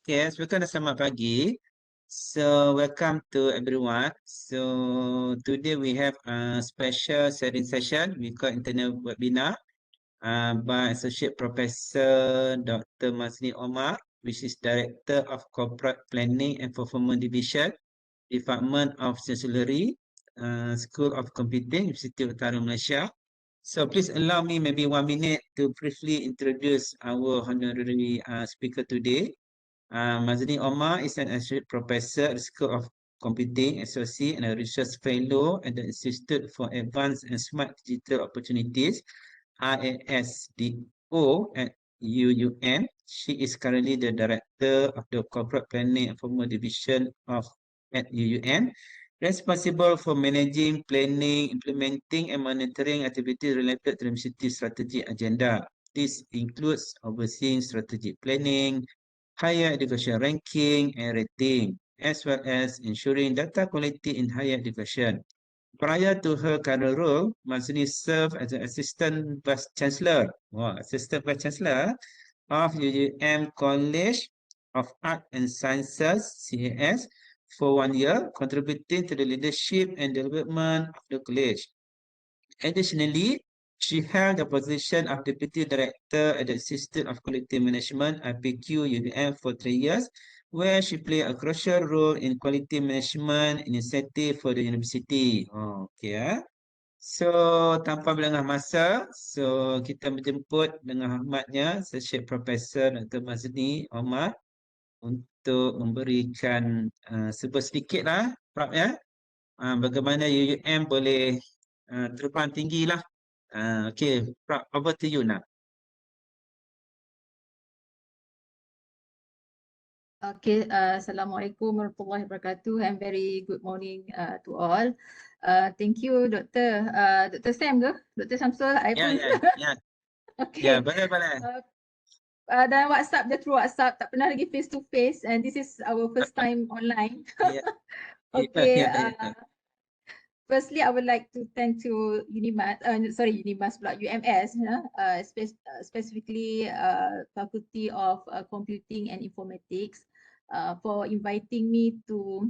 Okay, welcome dan selamat pagi. So, welcome to everyone. So, today we have a special sharing session. We call internal webinar by Associate Professor Dr. Mazni Omar, which is Director of Corporate Planning and Performance Division, Department of Chancellery, School of Computing, Universiti Utara, Malaysia. So please allow me maybe 1 minute to briefly introduce our honorary speaker today. Mazni Omar is an associate professor at the School of Computing, associate and a research fellow at the Institute for Advanced and Smart Digital Opportunities, IASDO at UUM. She is currently the director of the Corporate Planning and Performance Division at UUM, responsible for managing, planning, implementing, and monitoring activities related to the university strategy agenda. This includes overseeing strategic planning, higher education ranking and rating, as well as ensuring data quality in higher education. Prior to her current role, Mazni served as an Assistant Vice Chancellor, Assistant Vice Chancellor of UUM College of Art and Sciences, CAS, for 1 year, contributing to the leadership and development of the college. Additionally, she held the position of Deputy Director at the Institute of Quality Management, IPQ UUM, for 3 years, where she played a crucial role in quality management initiative for the university. Okay. So, tanpa berlengah masa, so kita menjemput dengan hormatnya Associate Professor Dr. Mazni Omar untuk memberikan sedikit lah, Prof, ya, bagaimana UUM boleh terbang tinggi lah. Okay, Prof, over to you now. Okay, Assalamualaikum warahmatullahi wabarakatuh and very good morning to all. Thank you, Dr. Dr. Sam ke? Dr. Samsul, I pun. Ya. Okay. Ya, boleh. Dan WhatsApp, dia through WhatsApp, tak pernah lagi face to face and this is our first time online. Okay. Firstly, I would like to thank to UMS pula, UMS, specifically Faculty of Computing and Informatics, for inviting me to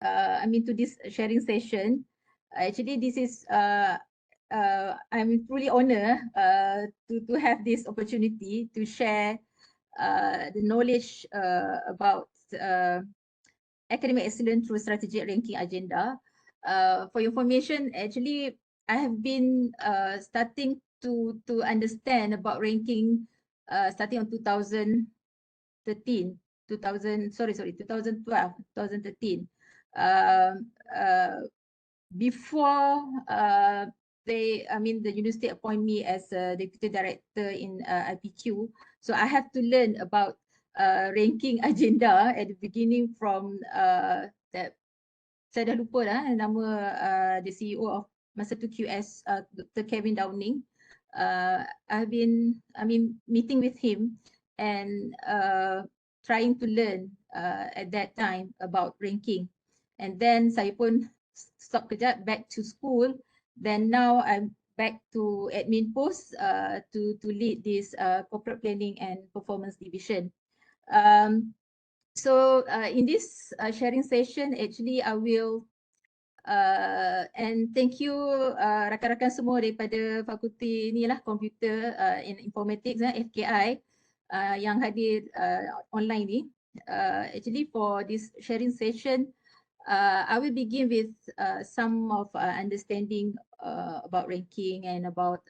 to this sharing session. Actually, this is I'm truly honored to have this opportunity to share the knowledge about academic excellence through strategic ranking agenda. For information, actually, I have been starting to understand about ranking starting on 2013. Before the university appoint me as a deputy director in IPQ, so I have to learn about ranking agenda at the beginning from that. Saya dah lupa dah nama the CEO of masa tu QS, Dr. Kevin Downing. I've been meeting with him and trying to learn at that time about ranking. And then saya pun stop kejap, back to school. Then now I'm back to admin post to lead this corporate planning and performance division. So in this sharing session, actually I will and thank you rakan-rakan semua daripada fakulti ni lah, Computer and Informatics, FKI, yang hadir online ni. Actually for this sharing session, I will begin with some of understanding about ranking and about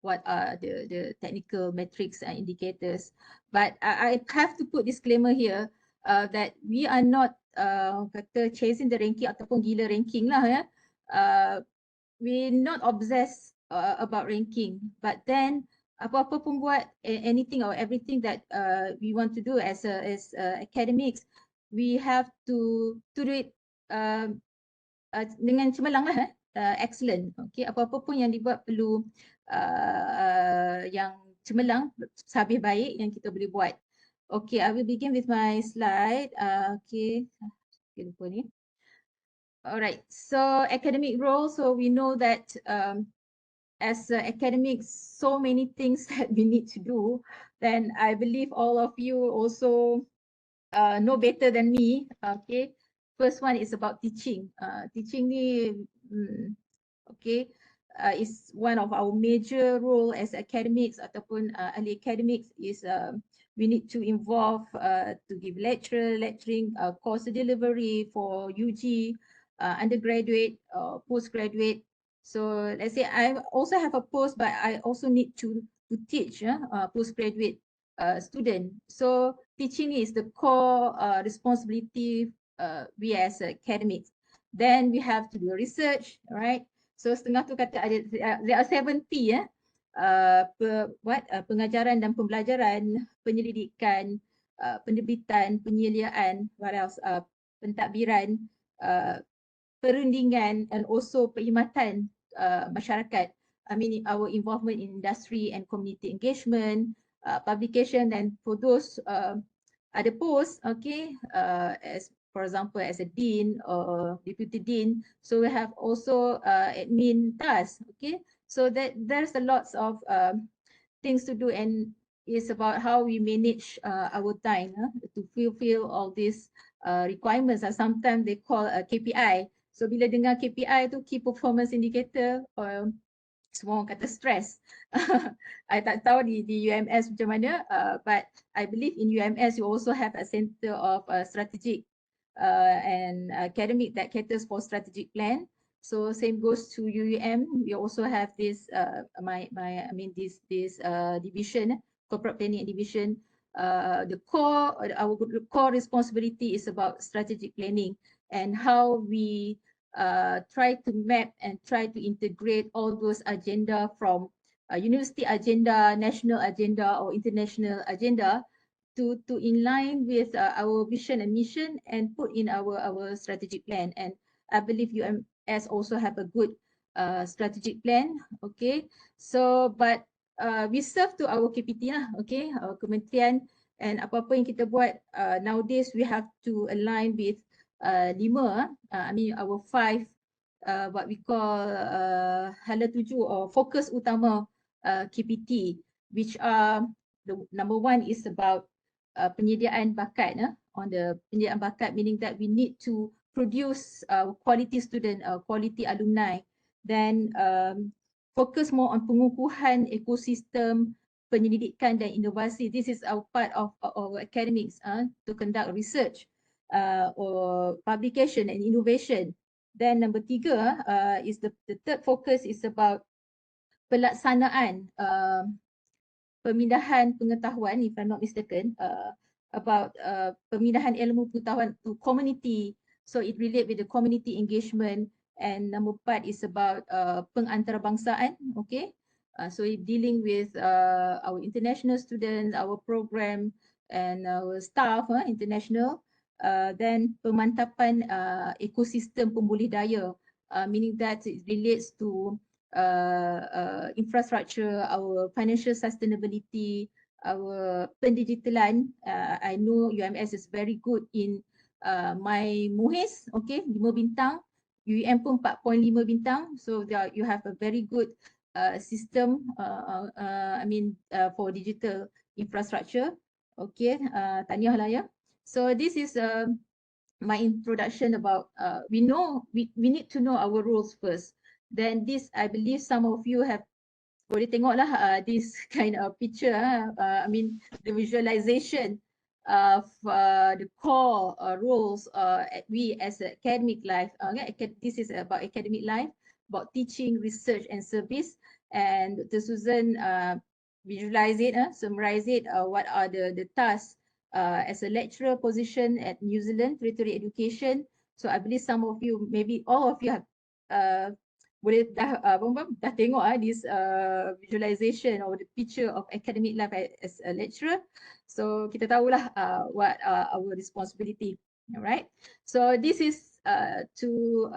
what are the technical metrics and indicators. But I have to put disclaimer here that we are not kata chasing the ranking ataupun gila ranking lah ya. We're not obsessed about ranking, but then apa-apa pun buat, anything or everything that we want to do as academics, we have to do it dengan cemerlang lah, excellent. Okay, apa-apa pun yang dibuat perlu yang cemerlang, sehabis baik yang kita boleh buat. Okay, I will begin with my slide. Okay, lupa ni. Alright, so academic role. So we know that as academics, so many things that we need to do. Then I believe all of you also no better than me. Okay, first one is about teaching. Teaching ni, okay, is one of our major role as academics ataupun ahli academics is we need to involve to give lecturing, course delivery for UG, undergraduate, postgraduate. So let's say I also have a post, but I also need to teach postgraduate student. So teaching is the core responsibility we as academics. Then we have to do research, right? So setengah tu kata ada there are 7 P pengajaran dan pembelajaran, penyelidikan, penerbitan, penyeliaan, what else, pentadbiran, perundingan, and also perkhidmatan masyarakat. I mean our involvement in industry and community engagement, publication, and for those ada post, okay, as for example as a dean or deputy dean, so we have also admin tasks, okay, so that there's a lots of things to do, and it's about how we manage our time to fulfill all these requirements. Sometimes they call a KPI. So bila dengar KPI tu, key performance indicator, semua orang kata stress. I tak tahu di UMS macam mana, but I believe in UMS you also have a center of strategic and academic that caters for strategic plan. So same goes to UUM. We also have this this division, corporate planning division. The core, our core responsibility is about strategic planning and how we try to map and try to integrate all those agenda from university agenda, national agenda, or international agenda to in line with our vision and mission and put in our strategic plan. And I believe UMS also have a good strategic plan. Okay, so but we serve to our KPT lah, okay, our kementerian, and apa-apa yang kita buat nowadays we have to align with our 5 what we call hala 7 or fokus utama KPT, which are the number 1 is about penyediaan bakat. On the penyediaan bakat, meaning that we need to produce quality student, quality alumni. Then focus more on pengukuhan ekosistem penyelidikan dan inovasi. This is our part of our academics to conduct research or publication and innovation. Then number 3 is the third focus is about pelaksanaan pemindahan pengetahuan, if I'm not mistaken, about pemindahan ilmu pengetahuan to community. So it relate with the community engagement. And number 4 is about pengantarbangsaan, okay. So it dealing with our international students, our program, and our staff international. Then pemantapan ekosistem pembudidaya, meaning that it relates to infrastructure, our financial sustainability, our pendigitalan. I know UMS is very good in my MUHIS, okay, 5 bintang. UEM pun 4.5 bintang. So you have a very good system, for digital infrastructure. Okay, tahniah lah ya. So this is my introduction about we need to know our roles first. Then this, I believe some of you have boleh tengok lah this kind of picture, the visualization of the core roles we as academic life. This is about academic life, about teaching, research, and service. And Dr. Susan visualize it, summarize it, what are the tasks as a lecturer position at New Zealand Tertiary Education. So I believe some of you, maybe all of you have boleh dah tengok this visualization or the picture of academic life as a lecturer. So kita tahulah what our responsibility. All right. So this is to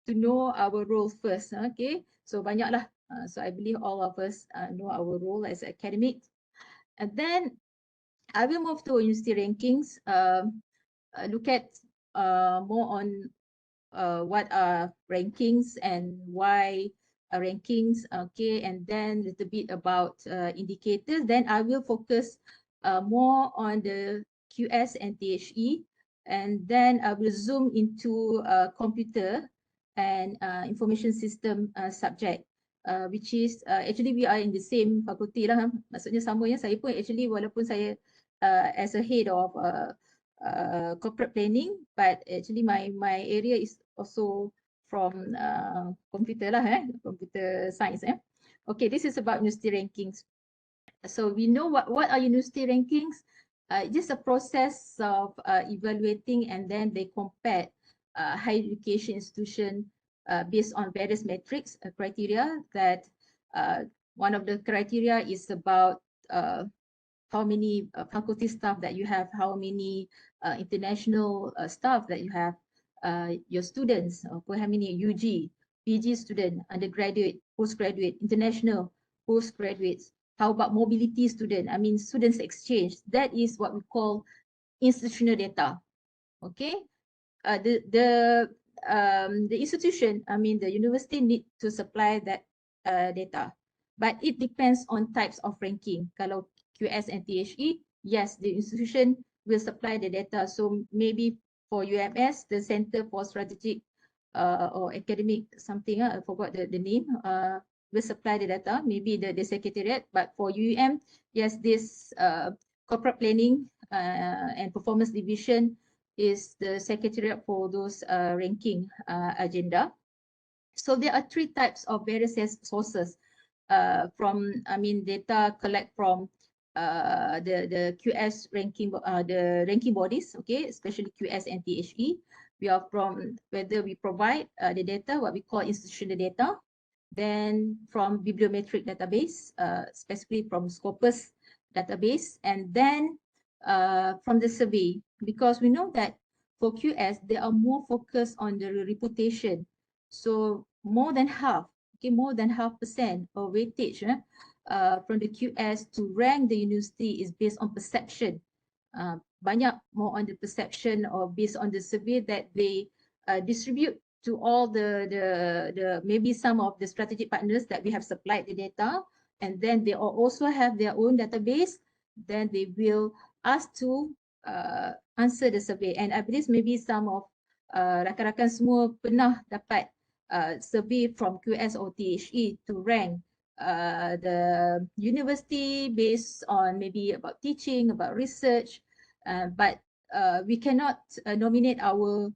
know our role first. Okay. So banyaklah. So I believe all of us know our role as academic. And then I will move to university rankings. Look at more on what are rankings and why rankings, okay, and then a little bit about indicators. Then I will focus more on the QS and THE, and then I will zoom into computer and information system subject, which is actually we are in the same faculty lah. Maksudnya sama ya. Saya pun actually walaupun saya as a head of corporate planning, but actually my area is also from computer lah, computer science. Okay, this is about university rankings. So we know what are university rankings. Just a process of evaluating, and then they compare higher education institution based on various metrics, criteria that one of the criteria is about how many faculty staff that you have, how many international staff that you have, your students, how many UG, PG student, undergraduate, postgraduate, international, postgraduates. How about mobility student? I mean, students exchange. That is what we call institutional data. Okay, the institution, I mean, the university need to supply that data, but it depends on types of ranking. Kalau QS and THE, yes, the institution will supply the data. So maybe for UMS, the Center for Strategic or Academic something, I forgot the name, will supply the data, maybe the secretariat. But for UM, yes, this corporate planning and performance division is the secretariat for those ranking agenda. So there are three types of various sources from, I mean, data collect from the QS ranking, the ranking bodies, okay, especially QS and THE. We are from whether we provide the data, what we call institutional data, then from bibliometric database, specifically from Scopus database, and then from the survey, because we know that for QS, they are more focused on the reputation. So more than half, okay, more than 0.5% of weightage from the QS to rank the university is based on perception. Banyak more on the perception or based on the survey that they distribute to all the maybe some of the strategic partners that we have supplied the data, and then they also have their own database. Then they will ask to answer the survey. And I believe maybe some of rakan-rakan semua pernah dapat survey from QS or THE to rank the university based on maybe about teaching, about research, but we cannot nominate our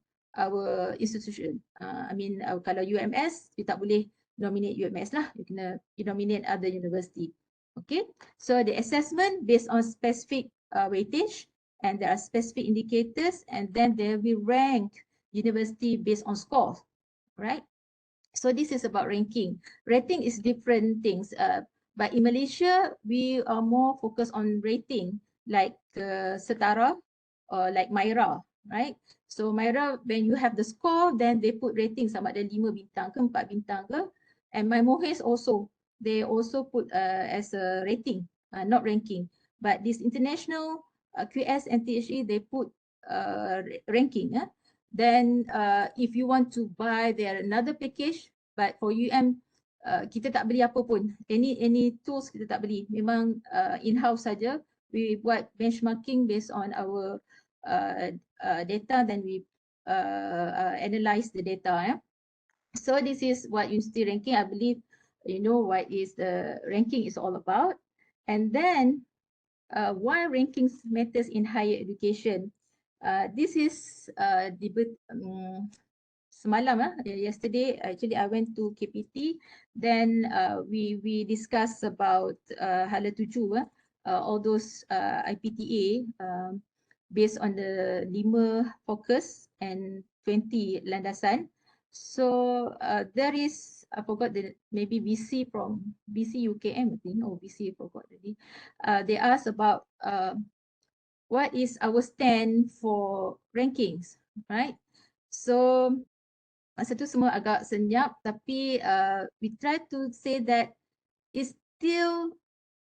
institution. I mean, kalau UMS, you tak boleh nominate UMS lah. You nominate other university. Okay, so the assessment based on specific weightage, and there are specific indicators, and then they will rank university based on scores, right? So this is about ranking. Rating is different things. But in Malaysia, we are more focused on rating, like Setara or like Myra, right? So Myra, when you have the score, then they put rating sama ada 5 bintang ke 4 bintang ke. And my Mohes also, they also put as a rating, not ranking. But this international QS and THE, they put ranking. Then if you want to buy their another package, but for UM, kita tak beli apa pun. Any tools kita tak beli. Memang in-house saja. We buat benchmarking based on our data, then we analyze the data. So this is what university ranking, I believe you know what is the ranking is all about. And then why rankings matters in higher education. This is semalam, yesterday actually I went to KPT, then we discussed about Hala 7, all those IPTA based on the 5 focus and 20 landasan. So there is, I forgot the maybe VC from VC UKM, I think, or VC, I forgot already. They asked about what is our stand for rankings, right? So masa tu semua agak senyap, tapi we try to say that it's still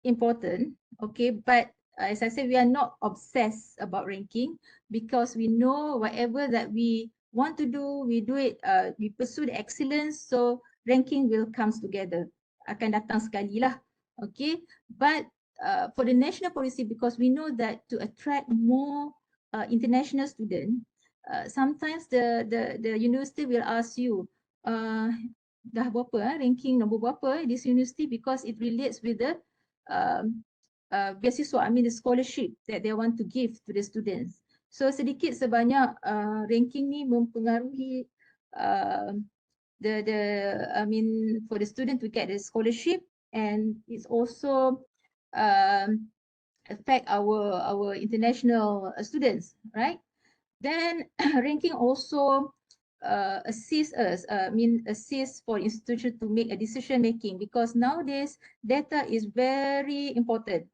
important, okay, but as I said, we are not obsessed about ranking, because we know whatever that we want to do, we do it, we pursue the excellence, so ranking will comes together, akan datang sekali lah, okay. But for the national policy, because we know that to attract more international students, sometimes the university will ask you, dah berapa ranking nombor berapa this university, because it relates with the beasiswa, I mean the scholarship that they want to give to the students. So sedikit sebanyak ranking ni mempengaruhi I mean for the student to get the scholarship, and it's also affect our international students, right? Then ranking also assist us, assist for institution to make a decision making, because nowadays data is very important.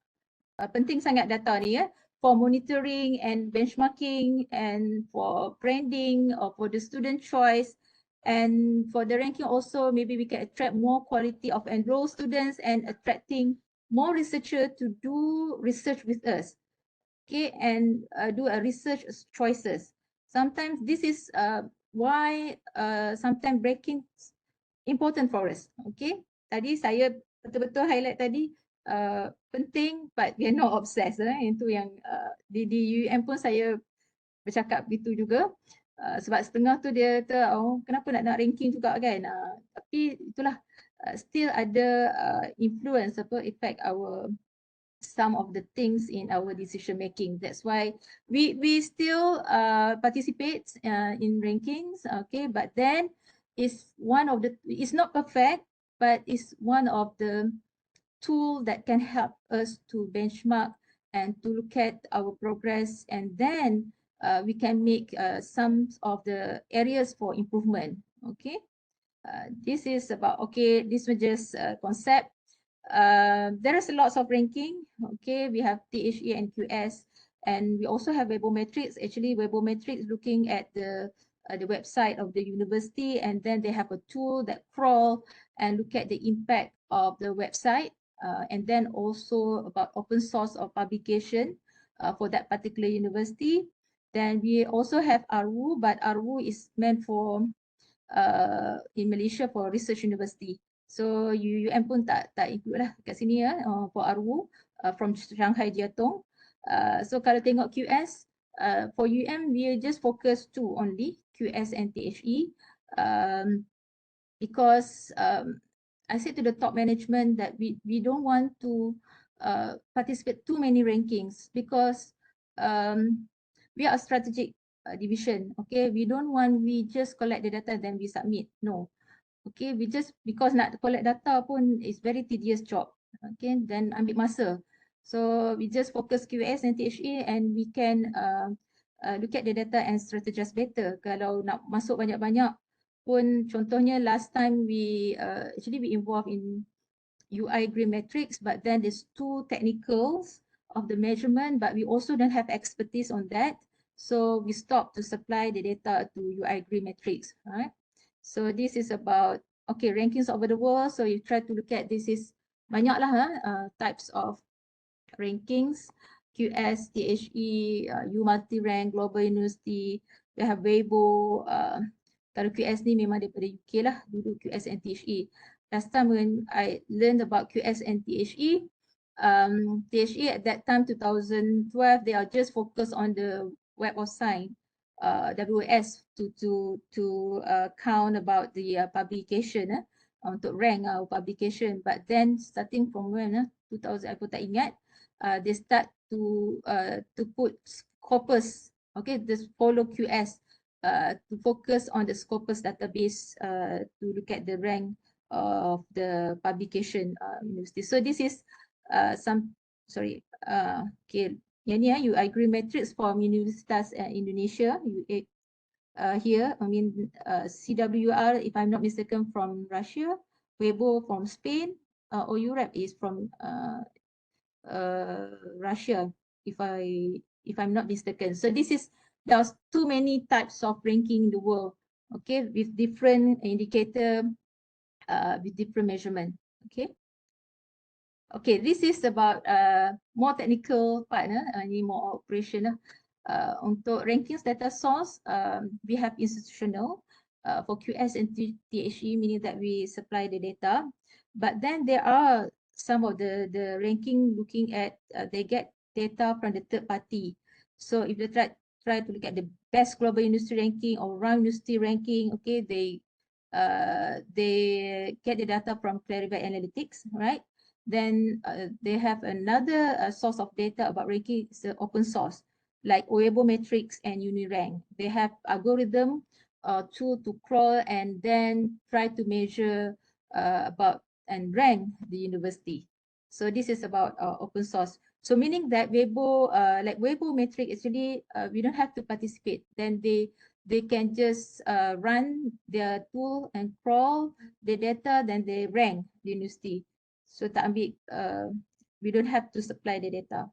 Penting sangat data ni ya, for monitoring and benchmarking, and for branding, or for the student choice, and for the ranking also, maybe we can attract more quality of enrolled students and attracting more researcher to do research with us, okay, and do a research choices. Sometimes this is why sometimes ranking important for us, okay. Tadi saya betul-betul highlight tadi, penting, but we are not obsessed. Itu yang di UM pun saya bercakap begitu juga. Sebab setengah tu dia kata, oh kenapa nak ranking juga kan. Tapi itulah, still ada influence, effect some of the things in our decision making. That's why we still participate in rankings, okay, but then it's not perfect, but it's one of the tool that can help us to benchmark and to look at our progress, and then we can make some of the areas for improvement, okay. This is about, okay, this was just a concept. There is lots of ranking, okay. We have THE and QS, and we also have Webometrics. Actually, Webometrics looking at the website of the university, and then they have a tool that crawl and look at the impact of the website, and then also about open source of publication for that particular university. Then we also have ARWU, but ARWU is meant for in Malaysia for research university. So UUM pun tak include lah kat sini ya, for ARWU from Shanghai Jiatong. So kalau tengok QS, for UM we just focus to only QS and THE, because I said to the top management that we don't want to participate too many rankings, because we are a strategic division, okay. We don't want we just collect the data then we submit, no. Okay, we just, because nak collect data pun is very tedious job, okay, then ambil masa. So we just focus QS and THE, and we can look at the data and strategize better. Kalau nak masuk banyak-banyak pun, contohnya last time we actually we involved in UI grid matrix, but then there's too technicals of the measurement, but we also don't have expertise on that. So we stopped to supply the data to UI grid matrix, right? So this is about, okay, rankings over the world. So you try to look at, this is banyak lah types of rankings, QS, THE, U multi-rank, Global University, we have Weibo. Kalau QS ni memang daripada UK lah, dulu QS and THE. Last time when I learned about QS and THE, THE at that time 2012, they are just focused on the Web of Science, WS, to count about the publication, untuk rank our publication. But then starting from when 2000, aku tak ingat, they start to put Scopus, okay, this follow QS, to focus on the Scopus database, to look at the rank of the publication university. So this is okay, yang ni UI grid matrix from Universitas Indonesia, here, I mean CWR, if I'm not mistaken, from Russia, Weibo from Spain, OUREP is from Russia, if I'm not mistaken. So this is, there's too many types of ranking in the world, okay, with different indicator, with different measurement, okay. Okay, this is about more technical part, ini more operation. Untuk rankings data source, we have institutional for QS and THE, meaning that we supply the data. But then there are some of the ranking looking at they get data from the third party. So if they try to look at the best global university ranking or round university ranking, okay, they get the data from Clarivate Analytics, right? Then they have another source of data about ranking, is open source, like Weibo Metrics and Unirank. They have algorithm tool to crawl and then try to measure about and rank the university. So this is about open source. So meaning that Weibo, like Weibo metric, actually we don't have to participate. Then they can just run their tool and crawl the data, then they rank the university. So tak ambil, we don't have to supply the data.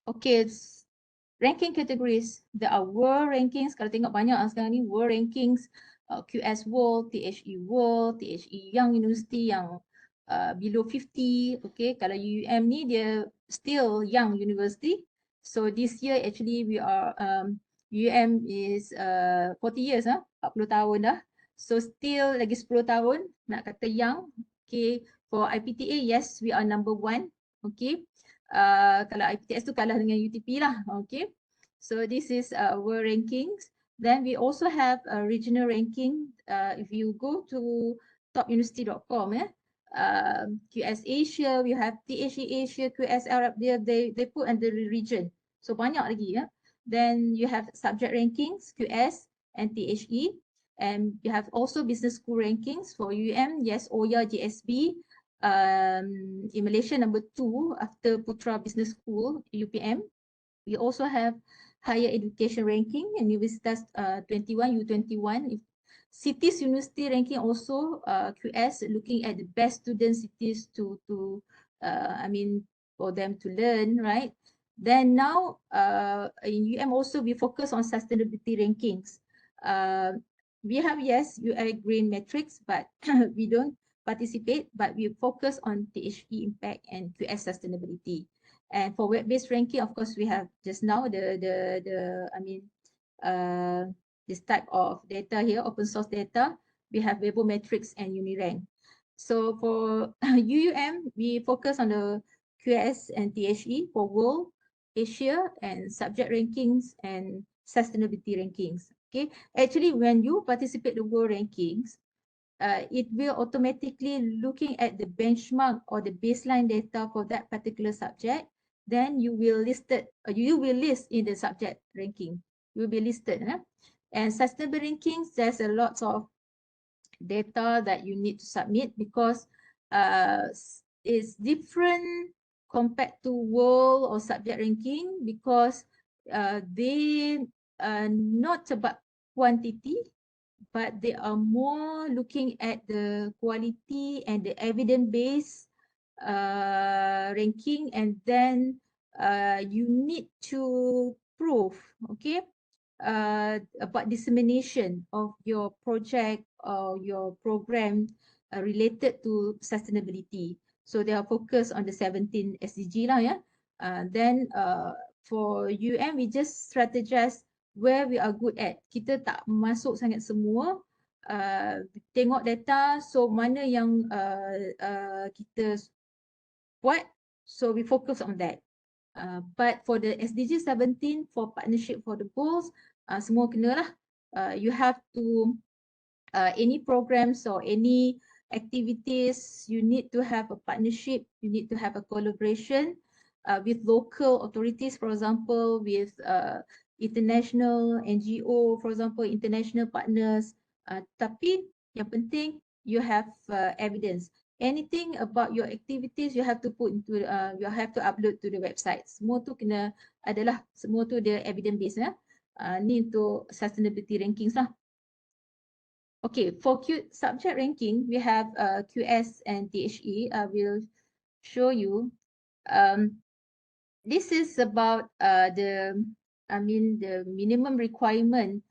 Okay, ranking categories. There are world rankings. Kalau tengok banyak sekarang ni, world rankings, QS World, THE World, THE Young University yang below 50. Okay, kalau UUM ni dia still young university. So this year actually we are UUM is 40 years 40 tahun dah. So still lagi 10 tahun nak kata young. Okay, for IPTA, yes, we are number 1. Okay. Kalau IPTS tu kalah dengan UTP lah. Okay. So this is world rankings. Then we also have a regional ranking. If you go to topuniversity.com, QS Asia, we have THE Asia, QS Arab, they put under the region. So banyak lagi. Then you have subject rankings, QS and THE. And you have also business school rankings for UM, yes, OYA, GSB. In Malaysia, number 2 after Putra Business School, UPM. We also have higher education ranking and Universitas 21, U21. Cities University ranking also QS, looking at the best student cities to I mean, for them to learn, right? Then now in UM also we focus on sustainability rankings. We have, yes, UI green metrics, but we don't participate, but we focus on THE impact and QS sustainability. And for web-based ranking, of course, we have just now this type of data here, open source data. We have Weibo Metrics and Unirank. So for UUM, we focus on the QS and THE for world, Asia, and subject rankings and sustainability rankings. Okay, actually, when you participate in the world rankings, it will automatically looking at the benchmark or the baseline data for that particular subject. Then you will list in the subject ranking. You will be listed. And sustainable rankings, there's a lot of data that you need to submit because it's different compared to world or subject ranking because they are not about quantity, but they are more looking at the quality and the evidence-based ranking, and then you need to prove, okay, about dissemination of your project or your program related to sustainability. So they are focused on the 17 SDG lah, yeah. Then for UM, we just strategize where we are good at. Kita tak masuk sangat semua. Tengok data, so mana yang kita buat, so we focus on that. But for the SDG 17, for partnership for the goals, semua kena lah. You have to, any programs or any activities, you need to have a partnership, you need to have a collaboration with local authorities, for example, with international NGO, for example, international partners. Tapi yang penting, you have evidence. Anything about your activities, you have to put into, you have to upload to the website. Semua tu kena adalah, semua tu dia evidence based ya. Ni untuk sustainability rankings lah. Okay, for subject ranking, we have QS and THE. I will show you. This is about the minimum requirement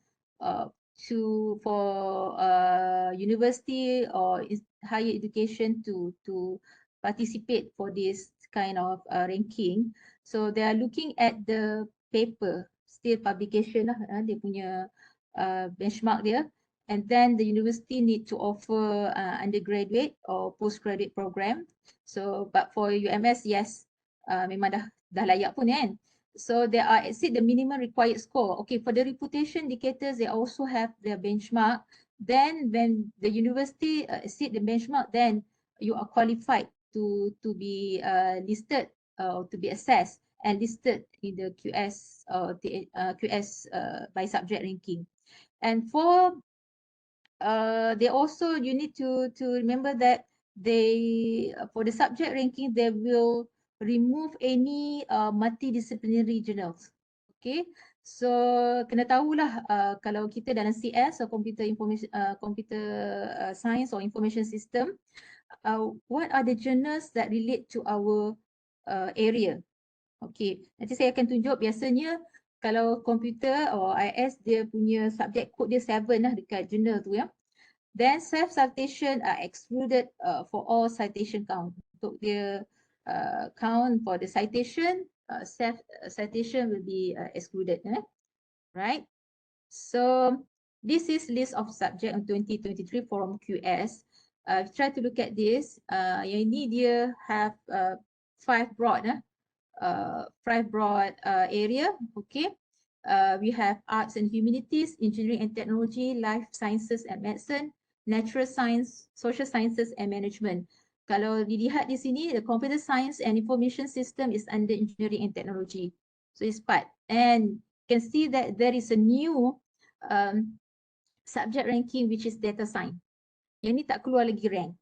for university or higher education to participate for this kind of ranking. So they are looking at the paper, still publication lah, dia punya benchmark dia. And then the university need to offer undergraduate or postgraduate program. So, but for UMS, yes, memang dah layak pun kan. So they are exceed the minimum required score. Okay, for the reputation indicators, they also have their benchmark. Then when the university exceed the benchmark, then you are qualified to be listed or to be assessed and listed in the QS QS by subject ranking. And for they also, you need to remember that they for the subject ranking they will remove any multidisciplinary journals. Okay, so kena tahulah kalau kita dalam CS or computer information computer science or information system, what are the journals that relate to our area. Okay, nanti saya akan tunjuk biasanya kalau komputer or IS dia punya subject code dia 7 lah dekat journal tu ya. Then self-citation are excluded for all citation count. Untuk dia count for the citation, self-citation will be excluded. Right? So this is list of subject on 2023 from QS. Try to look at this. Yang ini dia have 5 broad area. Okay. We have arts and humanities, engineering and technology, life sciences and medicine, natural science, social sciences and management. Kalau dilihat di sini, the computer science and information system is under engineering and technology. So it's part. And you can see that there is a new subject ranking which is data science. Yang ni tak keluar lagi rank.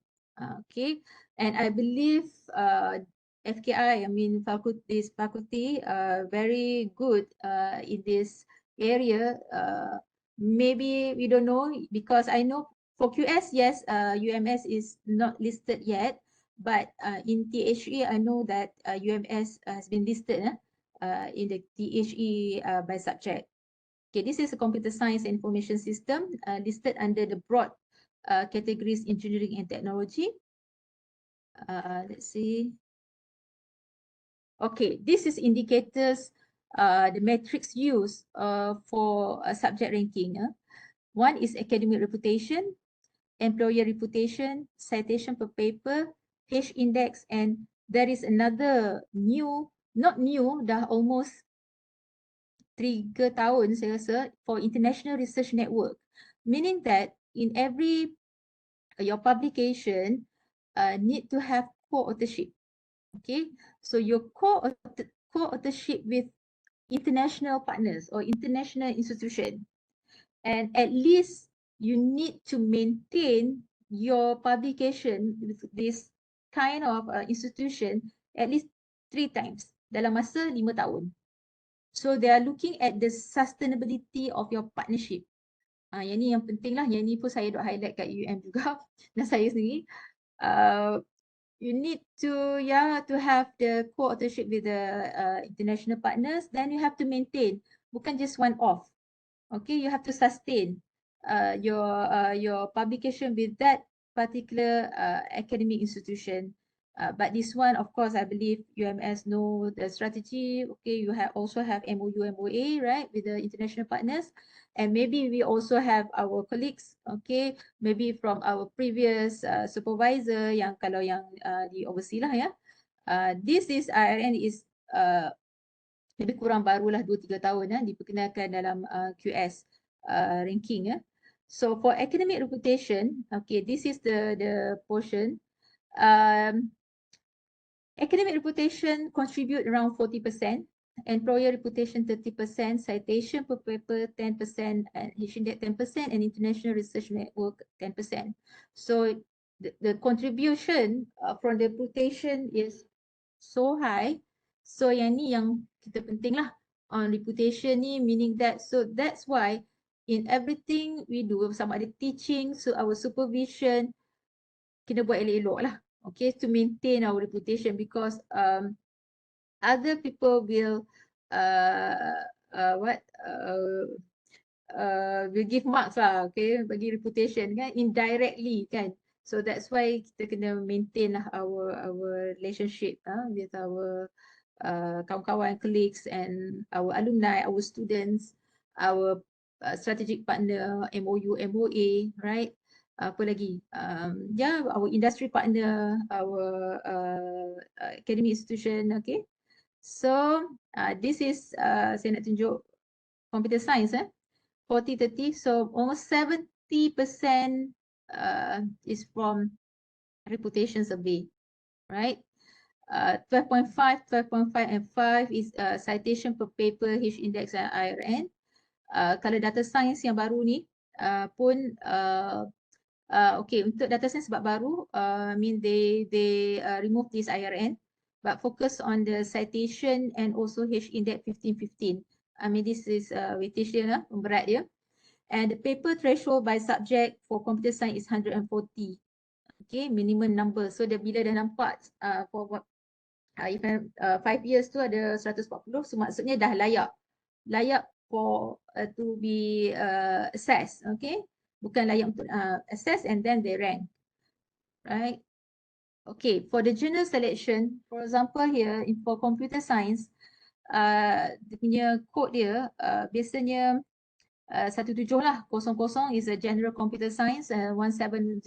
Okay. And I believe FKI, I mean faculty very good in this area. Maybe we don't know, because I know for QS, yes, UMS is not listed yet, but in THE, I know that UMS has been listed in the THE by subject. Okay, this is a computer science and information system listed under the broad categories engineering and technology. Let's see. Okay, this is indicators, the metrics used for subject ranking. One is academic reputation, employer reputation, citation per paper, H index, and there is another new, not new, dah almost 3 tahun saya rasa, for international research network, meaning that in every your publication need to have co-authorship. Okay, so your co-authorship with international partners or international institution, and at least you need to maintain your publication with this kind of institution at least 3 times dalam masa 5 tahun. So they are looking at the sustainability of your partnership. Yang ni yang penting lah. Yang ni pun saya duk highlight kat UM juga dan saya sendiri. You need to have the co-authorship with the international partners. Then you have to maintain, bukan just one off. Okay, you have to sustain your publication with that particular academic institution. But this one, of course, I believe UMS know the strategy. Okay, you also have MOU, MOA, right, with the international partners. And maybe we also have our colleagues, okay, maybe from our previous supervisor yang kalau yang di overseas lah ya. This is IRN is lebih kurang barulah 2-3 tahun diperkenalkan dalam QS ranking. So for academic reputation, okay, this is the portion. Academic reputation contribute around 40%, employer reputation 30%, citation per paper 10%, and H-index 10%, and international research network 10%. So the contribution from the reputation is so high. So yang ni yang kita penting lah on reputation ni, meaning that, so that's why in everything we do, sama ada teaching, so our supervision, kena buat elok-elok lah. Okay, to maintain our reputation, because other people will will give marks lah, okay, bagi reputation kan, indirectly kan. So that's why kita kena maintain lah our relationship with our kawan-kawan, colleagues, and our alumni, our students, our strategic partner, MOU, MOA, right? Apa lagi? Yeah, our industry partner, our academic institution, okay? So this is saya nak tunjuk computer science 40-30, so almost 70% is from reputation survey, right? 12.5, 12.5 and 5 is citation per paper, H index and IRN. Kalau data science yang baru ni pun okay, untuk data science sebab baru, I mean they remove this IRN but focus on the citation and also H index 15-15. I mean this is weightage dia, berat dia. And the paper threshold by subject for computer science is 140. Okay, minimum number. So dia bila dah nampak for even 5 years tu ada 140, so maksudnya dah layak for to be assessed, okay? Bukan layak untuk assess and then they rank, right? Okay, for the journal selection, for example here for computer science, dia punya code dia biasanya 17 lah, 00 is a general computer science, 1701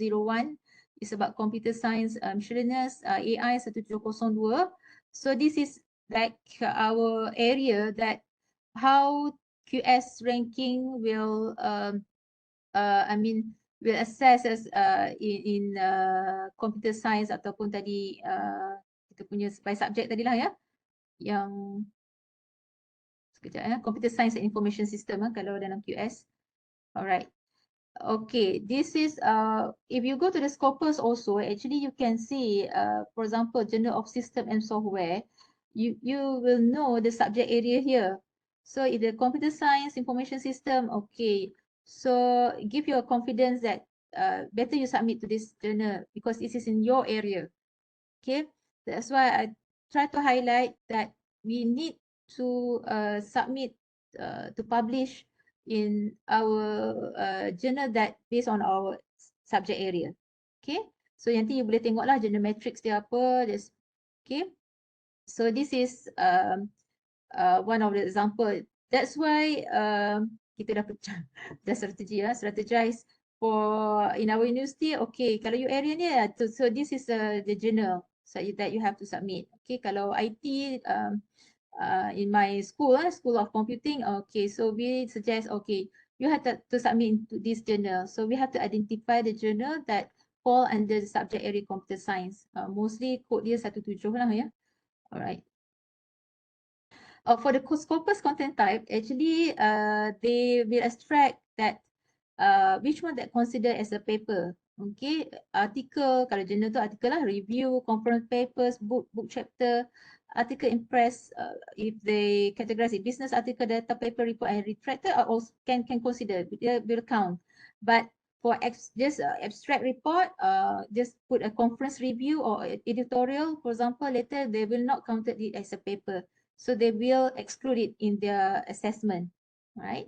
is about computer science miscellaneous, AI 1702. So this is like our area that how QS ranking will I mean will assess as in computer science ataupun tadi kita punya by subject tadi lah ya, yang sekejap computer science and information system kalau dalam QS. Alright. Okay, this is if you go to the scopus also, actually you can see for example Journal of System and Software, you will know the subject area here. So if the computer science information system, okay, so give you a confidence that better you submit to this journal because this is in your area. Okay, that's why I try to highlight that we need to submit to publish in our journal that based on our subject area. Okay, so nanti you boleh tengoklah journal matrix dia apa. Just, okay, so this is one of the example. That's why kita dah pecah dah strategi strategize for in our university. Okay, kalau you area ni so this is the journal so that you have to submit. Okay, kalau IT in my school, School of Computing, okay, so we suggest, okay, you have to submit into this journal. So we have to identify the journal that fall under the subject area computer science. Mostly code dia 17 lah ya. Alright. For the scopus content type, actually they will extract that which one that considered as a paper. Okay, article, kalau journal tu article lah, review, conference papers, book chapter, article in press, if they categorize it, business article, data paper, report and retractor are also can consider, will count. But for just abstract report, just put a conference review or editorial, for example, later they will not count it as a paper. So they will exclude it in their assessment, right?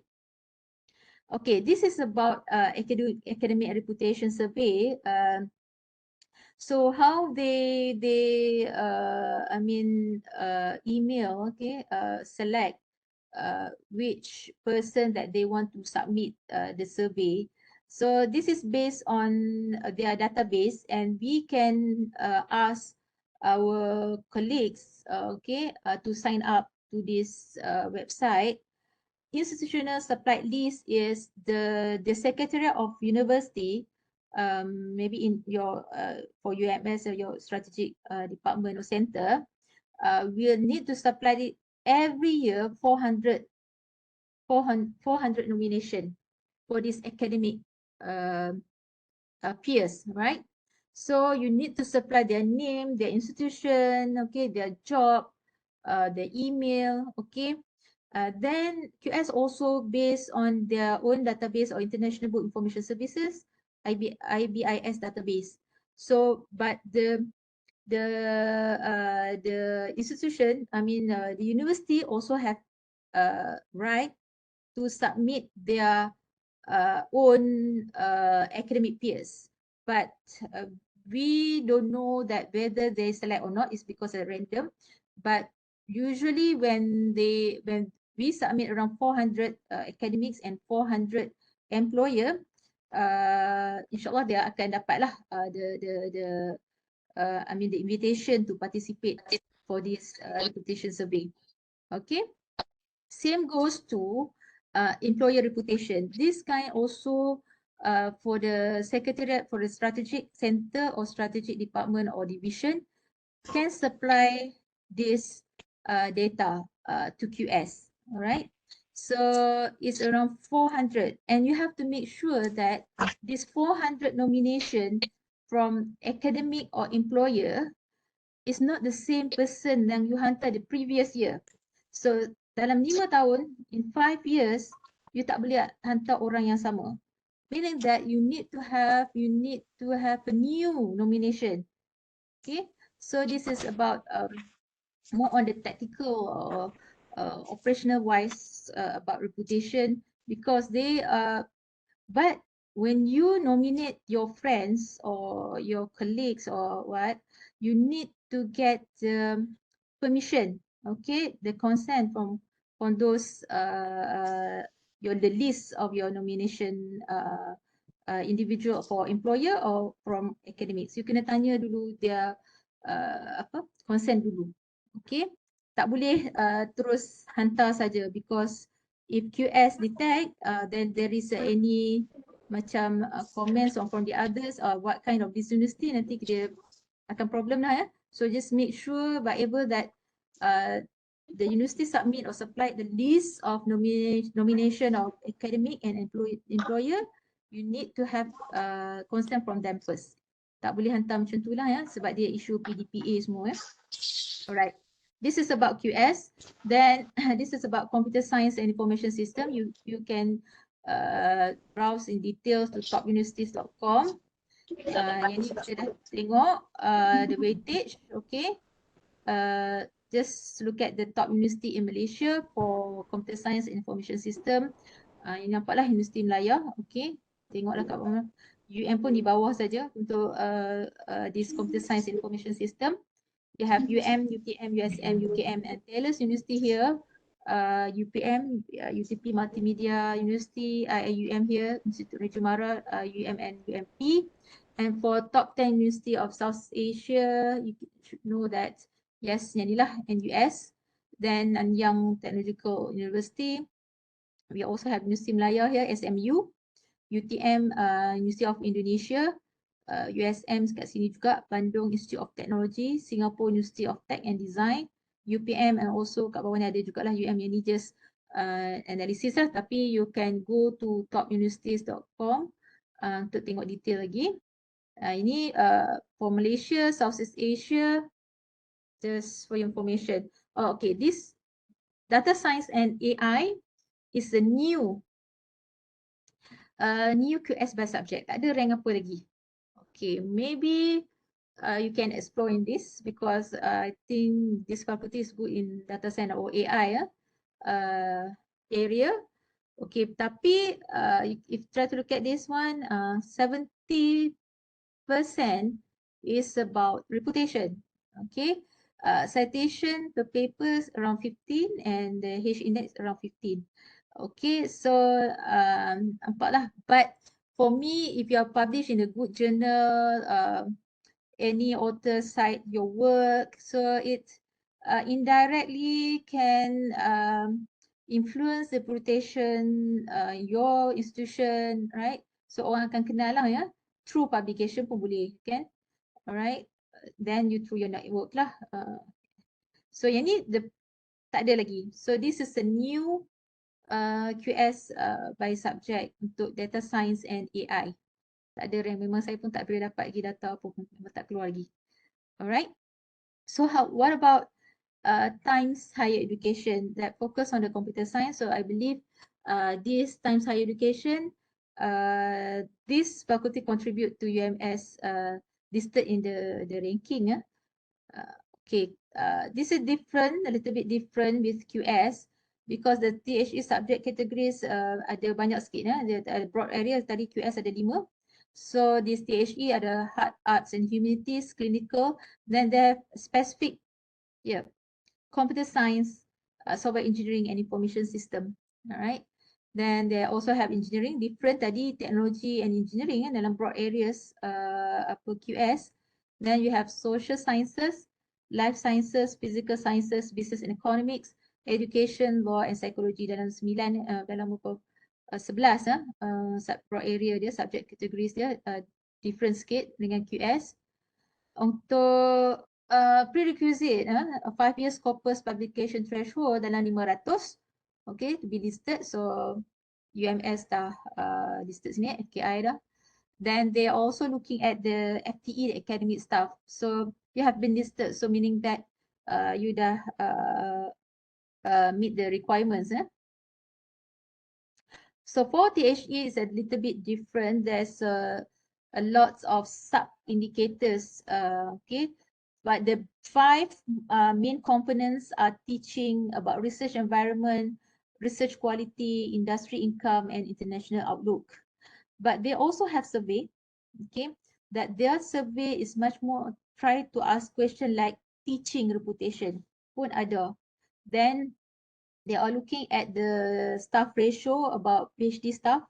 Okay, this is about academic reputation survey. So how they I mean email, okay, select which person that they want to submit the survey. So this is based on their database, and we can ask our colleagues, okay, to sign up to this website. Institutional supplied list is the Secretariat of University, maybe in your for UMS or your strategic department or center, will need to supply it every year 400 nomination for this academic peers, right? So you need to supply their name, their institution, okay, their job, their email, okay. Then QS also based on their own database or International Book Information Services, IBIS database. So, but the institution, I mean the university also have right to submit their own academic peers, but we don't know that whether they select or not is because of random. But usually when we submit around 400 academics and 400 employer, insyaAllah dia akan dapatlah the invitation to participate for this reputation survey. Okay, same goes to employer reputation. This kind also for the secretariat, for the strategic center or strategic department or division can supply this data to QS. All right. So it's around 400, and you have to make sure that this 400 nomination from academic or employer is not the same person yang you hantar the previous year. So dalam 5 tahun, in 5 years, you tak boleh hantar orang yang sama. Meaning that you need to have a new nomination. Okay, so this is about more on the tactical or operational wise about reputation, because they but when you nominate your friends or your colleagues or what, you need to get permission, okay, the consent from those the list of your nomination individual for employer or from academics. You kena tanya dulu dia consent dulu. Okay, tak boleh terus hantar saja, because if QS detect then there is any macam comments from the others or what kind of this university, nanti dia akan problem lah ya. So just make sure whatever that the university submit or supply the list of nomination of academic and employer, you need to have consent from them first. Tak boleh hantar macam tu lah ya, sebab dia issue PDPA semua ya. Alright. This is about QS. Then this is about computer science and information system. You can browse in details to topuniversities.com. Yang ni kita dah tengok the weightage. Okay. Just look at the top university in Malaysia for computer science and information system. Ini nampaklah Universiti Melaya. Okay. Tengoklah kat bawah. UM pun di bawah saja untuk this computer science and information system. You have UTM, USM, UKM, and Taylor's University here. UPM, UTP Multimedia University, IIUM here, Institute Rejumara, UM and UMP. And for top 10 University of South Asia, you should know that, yes, yang inilah NUS. Then Nanyang Technological University. We also have Universiti Melaya here, SMU. UTM, University of Indonesia. USM kat sini juga, Bandung Institute of Technology, Singapore University of Tech and Design, UPM, and also kat bawah ni ada jugalah UM yang ni just analysis lah, tapi you can go to topuniversities.com untuk tengok detail lagi. Ini for Malaysia, Southeast Asia, just for your information. Oh, okay, this data science and AI is a new QS by subject. Tak ada rank apa lagi. Okay, maybe you can explore in this, because I think this faculty is good in data science or AI area. Okay, tapi if try to look at this one, 70% is about reputation. Okay, citation per papers around 15 and the H index around 15. Okay, so nampaklah, but for me, if you are published in a good journal, any author cite your work, so it indirectly can influence the reputation your institution, right? So orang akan kenal lah ya, through publication pun boleh, kan? Alright, then you through your network lah. So yang ni tak ada lagi. So this is a new QS by subject untuk data science and AI. Tak ada rank, memang saya pun tak boleh dapat lagi data apa pun, memang tak keluar lagi. Alright. So what about Times Higher Education that focus on the computer science? So I believe this Times Higher Education, this faculty contribute to UMS listed in the ranking. Okay, this is different, a little bit different with QS, because the THE subject categories ada banyak sikit ya. Ada broad area, tadi QS ada 5. So this THE ada hard arts and humanities, clinical, then they have specific computer science, software engineering and information system. Alright. Then they also have engineering, different tadi technology and engineering dalam broad areas QS. Then you have social sciences, life sciences, physical sciences, business and economics, education, law and psychology dalam 9 dalam muka 11 broad area dia, subject categories dia different sikit dengan QS. Untuk prerequisite 5 years corpus publication threshold dalam 500, okay, to be listed. So UMS dah listed sini, FKI dah. Then they are also looking at the FTE, the academic staff. So you have been listed, so meaning that you dah meet the requirements. So for THE is a little bit different. There's a lots of sub indicators, okay. But the 5 main components are teaching about research environment, research quality, industry income, and international outlook. But they also have survey, okay, that their survey is much more try to ask question like teaching reputation pun ada. Then they are looking at the staff ratio about PhD staff,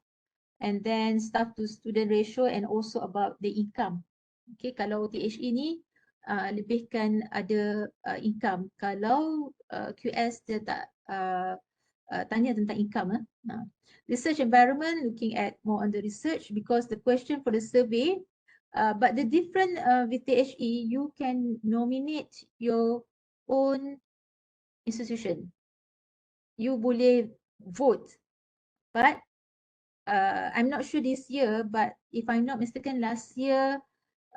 and then staff to student ratio, and also about the income. Okay, kalau THE ni lebihkan ada income. Kalau QS dia tak tanya tentang income. Research environment, looking at more on the research, because the question for the survey, but the different with THE, you can nominate your own institution. You boleh vote, but I'm not sure this year, but if I'm not mistaken, last year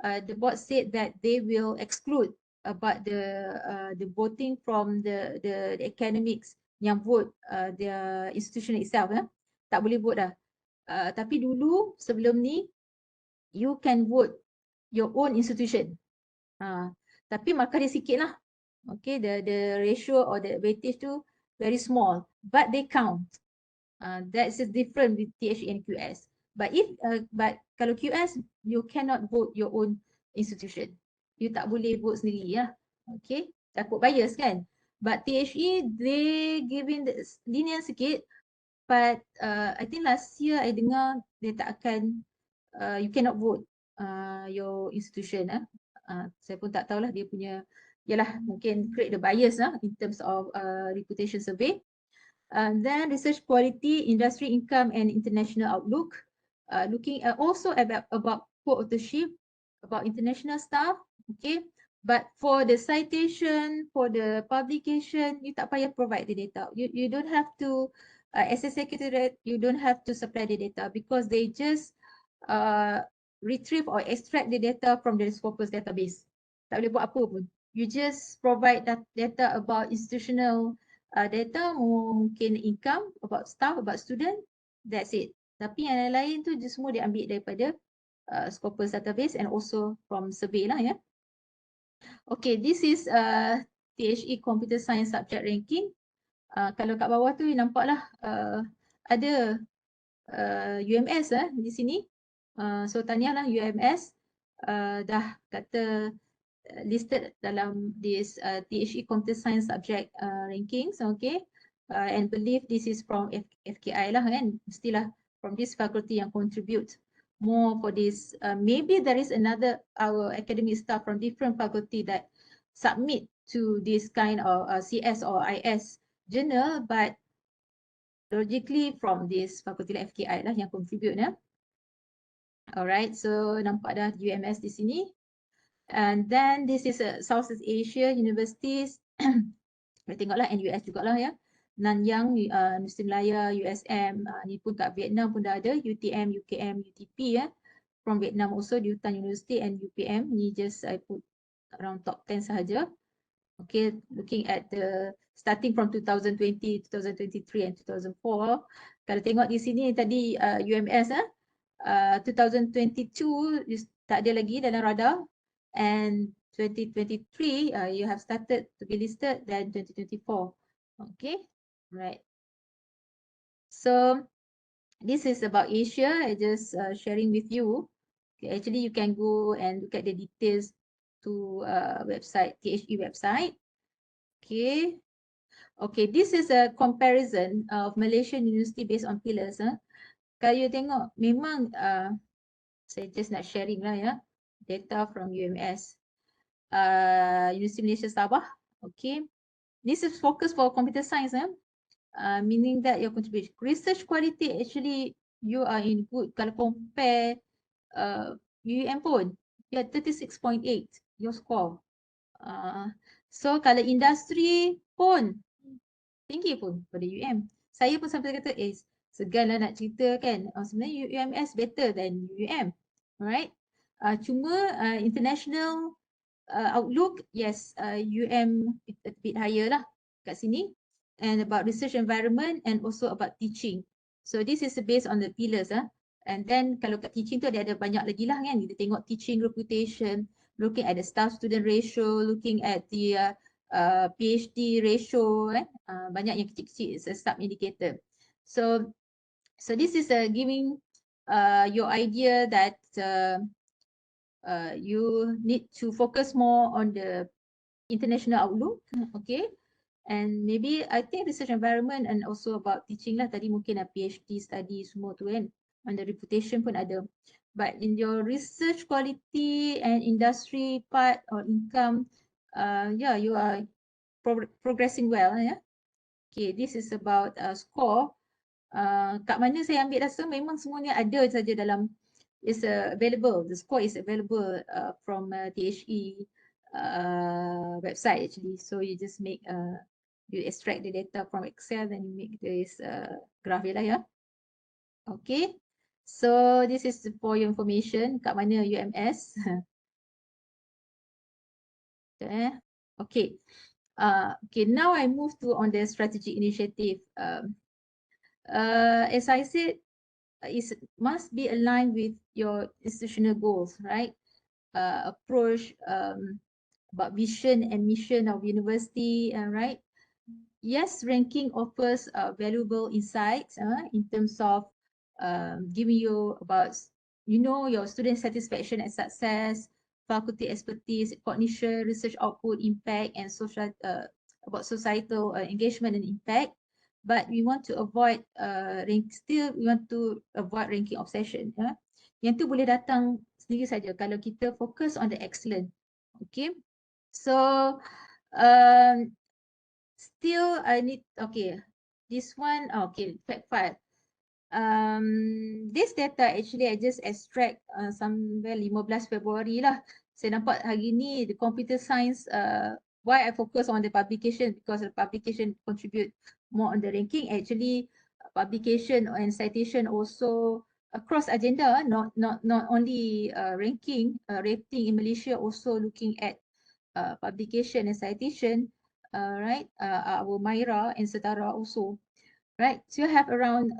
the board said that they will exclude about the voting from the academics yang vote their institution itself. Tak boleh vote dah. Tapi dulu sebelum ni you can vote your own institution. Tapi markah dia sikit lah. Okay, the ratio or the weightage tu very small, but they count. That's different with THE and QS. But kalau QS, you cannot vote your own institution. You tak boleh vote sendiri ya. Okay, takut bias kan. But THE, they giving the lenient sikit. But I think last year I dengar dia tak akan, you cannot vote your institution. Saya pun tak tahulah dia punya, yalah mungkin create the bias in terms of reputation survey. Then research quality, industry income, and international outlook. Looking at also about co-authorship, about international staff. Okay, but for the citation, for the publication, you tak payah provide the data. You don't have to, as a secretariat, you don't have to supply the data, because they just retrieve or extract the data from the Scopus database. Tak boleh buat apa pun. You just provide that data about institutional data, mungkin income, about staff, about student, that's it. Tapi yang lain tu semua dia ambil daripada Scopus database and also from survey lah ya. Okay, this is THE Computer Science Subject Ranking. Kalau kat bawah tu nampaklah ada UMS di sini. So tahniahlah UMS dah kata listed dalam this THE Computer Science Subject Rankings, okay. And believe this is from FKI lah kan, mestilah from this faculty yang contribute more for this. Maybe there is another our academic staff from different faculty that submit to this kind of CS or IS journal, but logically from this faculty like FKI lah yang contribute ya. Alright, so nampak dah UMS di sini. And then this is Southeast Asia universities. Boleh tengoklah NUS jugalah ya. Nanyang, Universiti Malaya, USM, ni pun kat Vietnam pun dah ada, UTM, UKM, UTP ya. From Vietnam also, di Utara University and UPM, ni just I put around top 10 sahaja. Okay, looking at the starting from 2020, 2023 and 2004. Kalau tengok di sini tadi UMS 2022 tak ada lagi dalam radar. And 2023 you have started to be listed, then 2024. Okay, right. So this is about Asia. I just sharing with you. Okay, actually you can go and look at the details to website, THE website. Okay. Okay, this is a comparison of Malaysian university based on pillars. Kalau you tengok, memang saya just nak sharing lah ya, data from UMS. Universiti Malaysia Sabah. Okay, this is focus for computer science. Meaning that your contribution. Research quality actually you are in good. Kalau compare UM pun, you are 36.8 your score. So kalau industri pun tinggi pun pada UM. Saya pun sampai kata, segan lah nak cerita kan. Sebenarnya UMS better than UM. Alright. Cuma international outlook, yes, UM a bit higher lah kat sini. And about research environment and also about teaching. So this is based on the pillars. And then kalau kat teaching tu ada banyak lagi lah kan. Kita tengok teaching reputation, looking at the staff-student ratio, looking at the PhD ratio, banyak yang kecil-kecil, it's a sub-indicator. So this is giving your idea that you need to focus more on the international outlook, okay? And maybe I think research environment and also about teaching lah, tadi mungkin PhD study semua tu kan, on the reputation pun ada. But in your research quality and industry part or income, yeah, you are progressing well. Yeah. Okay, this is about score. Kat mana saya ambil rasa memang semuanya ada saja dalam, is available, the score is available from THE website actually. So you just make, you extract the data from Excel, then you make this graph lah ya. Okay, so this is for your information, kat mana UMS. Okay. Okay, now I move to on the strategic initiative. As I said, it must be aligned with your institutional goals, right? Approach about vision and mission of university, right? Yes, ranking offers valuable insights in terms of giving you about, your student satisfaction and success, faculty expertise, cognition, research output, impact, and social about societal engagement and impact. But we want to avoid we want to avoid ranking obsession. Yang tu boleh datang sendiri saja kalau kita fokus on the excellent. Okay, so still I need, okay, this one, okay, fact file. This data actually I just extract somewhere 15 Februari lah. Saya nampak hari ni the computer science, why I focus on the publication, because the publication contribute more on the ranking. Actually, publication and citation also across agenda, not only ranking, rating in Malaysia, also looking at publication and citation, right? Our Myra and Setara also, right? So you have around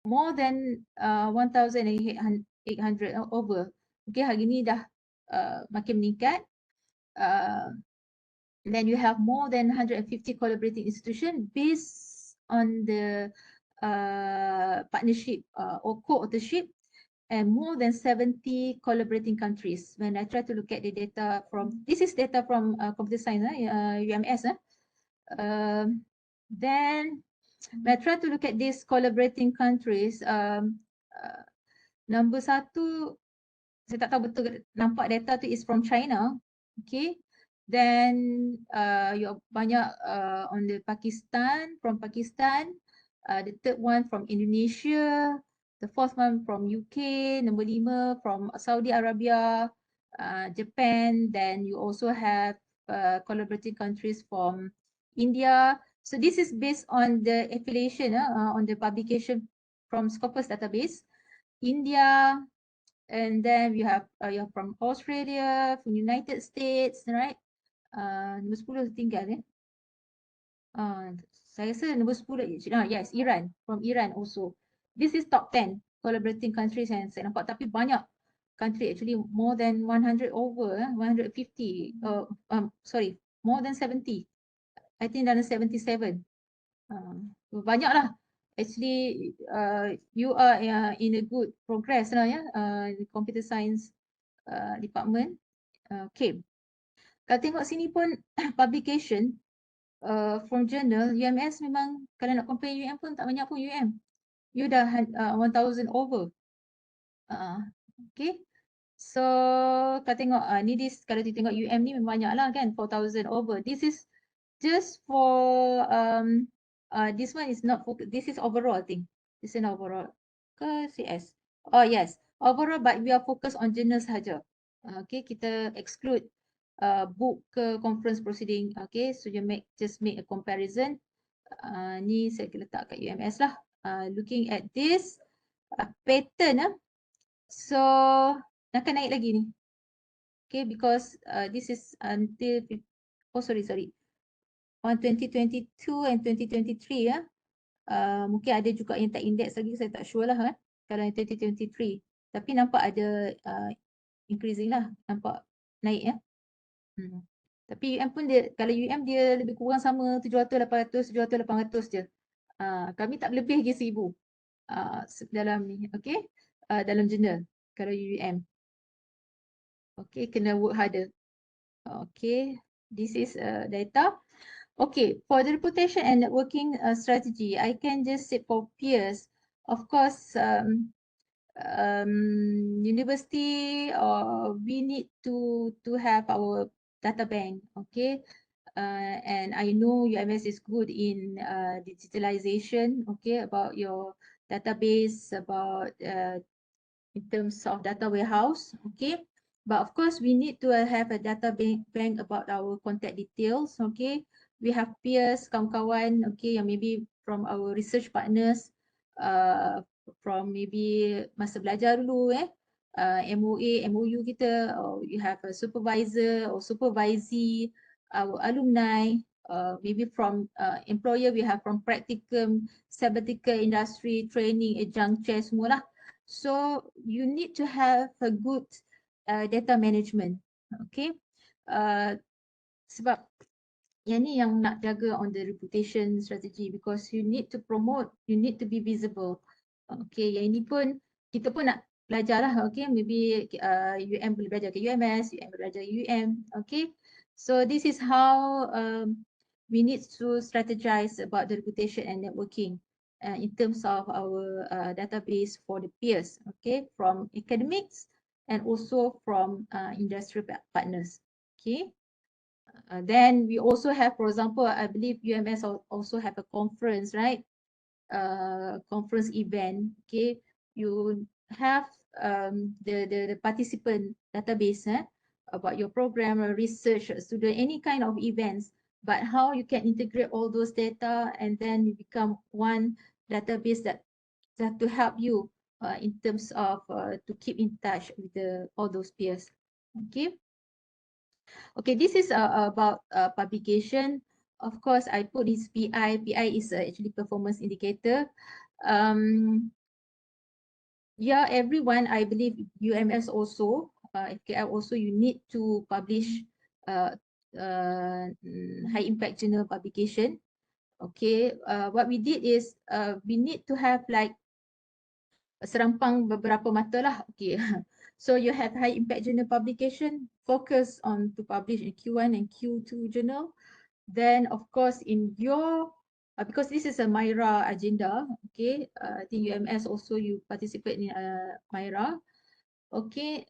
more than 1,800 over. Okay, hari ni dah makin meningkat. Then you have more than 150 collaborating institutions based on the partnership or co-authorship, and more than 70 collaborating countries. When I try to look at the data from, this is data from computer science, UMS. Then when I try to look at these collaborating countries, number satu, saya tak tahu betul, nampak data tu is from China. Okay. Then you banyak on the Pakistan, from Pakistan. The third one from Indonesia. The fourth one from UK. Number 5 from Saudi Arabia, Japan. Then you also have collaborating countries from India. So this is based on the affiliation on the publication from Scopus database. India, and then you have from Australia, from United States, right? Nombor 10 tinggal saya rasa nombor 10 yes, Iran, from Iran also. This is top 10 collaborating countries yang saya nampak, tapi banyak country actually, more than 100 over, 150, sorry, more than 70. I think dalam 77. Banyak lah. Actually, you are in a good progress lah ya, the computer science department. Okay. Kalau tengok sini pun publication, from journal, UMS memang kalau nak compare UM pun tak banyak pun UM. You dah 1000 over. Okay. So kalau tengok ni kalau kita tengok UM ni memang banyak lah kan, 4000 over. This is just for this one is not focus. This is overall thing. This is overall ke CS. Oh yes, overall, but we are focused on journal sahaja. Okay, kita exclude book ke conference proceeding. Okay, so you just make a comparison. Ni saya letak kat UMS lah. Looking at this pattern so akan naik lagi ni. Okay, because this is until sorry on 2022 and 2023 ya. Mungkin ada juga yang tak index lagi, saya tak sure lah kan. Kalau yang 2023 tapi nampak ada increasing lah, nampak naik ya. Tapi UM pun dia, kalau UM dia lebih kurang sama 700, 800, 700, 800 je. Kami tak lebih lagi 1000 dalam ni, okay. Dalam jurnal kalau UM. Okay, kena work harder. Okay, this is data. Okay, for the reputation and networking strategy, I can just say for peers, of course, university we need to have our data bank, okay. And I know UMS is good in digitalization, okay, about your database, about in terms of data warehouse, okay. But of course, we need to have a data bank about our contact details, okay. We have peers, kawan-kawan, okay, yang maybe from our research partners, from maybe masa belajar dulu, MOA, MOU kita, or you have a supervisor or supervisee, our alumni, maybe from employer, we have from practicum, sabbatical, industry, training, adjunct chair semua lah. So you need to have a good data management, okay. Sebab yang ni yang nak jaga on the reputation strategy, because you need to promote, you need to be visible. Okay, yang ini pun kita pun nak belajar lah, okay. Maybe UM boleh belajar ke UMS, UM boleh belajar UM, okay. So this is how we need to strategize about the reputation and networking in terms of our database for the peers, okay, from academics and also from industry partners, okay. Then we also have, for example, I believe UMS also have a conference, right? Conference event, okay. You have the participant database about your program or research, student, any kind of events, but how you can integrate all those data and then you become one database that to help you in terms of to keep in touch with all those peers, okay. Okay, this is about publication. Of course, I put this PI. PI is actually performance indicator. Yeah, everyone, I believe UMS also, FKI also, you need to publish high impact journal publication. Okay, what we did is we need to have like serampang beberapa mata lah. Okay, so you have high impact journal publication, focus on to publish in Q1 and Q2 journal. Then of course in your, because this is a MIRA agenda, okay, I think UMS also you participate in MIRA. Okay,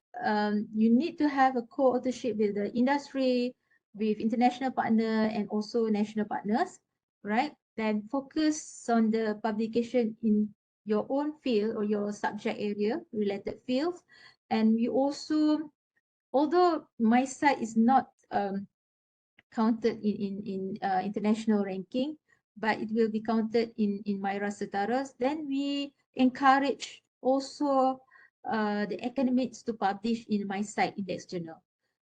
you need to have a co-authorship with the industry, with international partner and also national partners, right? Then focus on the publication in your own field or your subject area, related fields. And we also, although my site is not counted in international ranking, but it will be counted in MIRA Setaras, then we encourage also the academics to publish in my site index journal.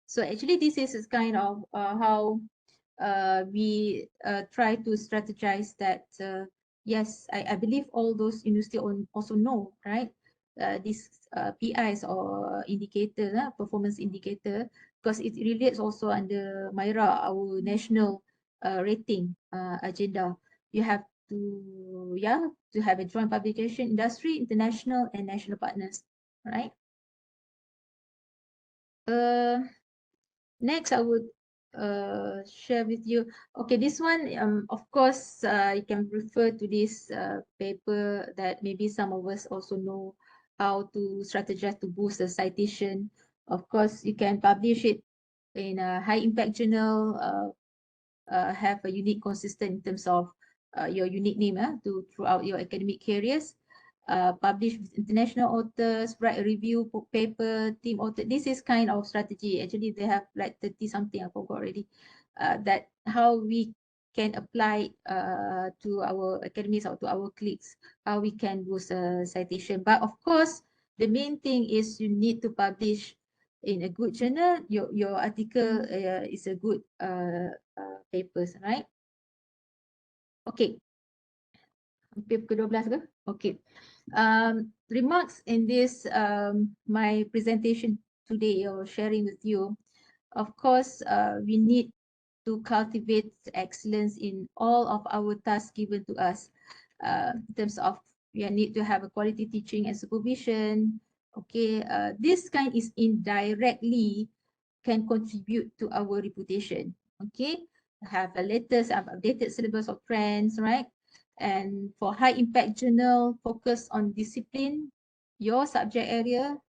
So actually this is kind of how we try to strategize that. Yes, I believe all those universities also know, right? These PIs or indicator, performance indicator, because it relates also under MIRA, our national rating agenda. You have to, to have a joint publication, industry, international and national partners, right? Next, I would share with you. Okay, this one, of course, you can refer to this paper that maybe some of us also know how to strategize to boost the citation. Of course, you can publish it in a high impact journal, have a unique consistent in terms of your unique name to throughout your academic careers. Publish with international authors, write a review paper, team author. This is kind of strategy. Actually, they have like 30 something, I forgot already. That how we can apply to our academies or to our colleagues, how we can boost a citation. But of course, the main thing is you need to publish in a good journal. Your article is a good papers, right? Okay. Hampir pukul 12 ke? Okay. Remarks in this my presentation today or sharing with you. Of course, we need to cultivate excellence in all of our tasks given to us. In terms of we need to have a quality teaching and supervision. Okay, this kind is indirectly can contribute to our reputation. Okay, have a latest, updated syllabus of trends, right? And for high impact journal, focus on discipline, your subject area,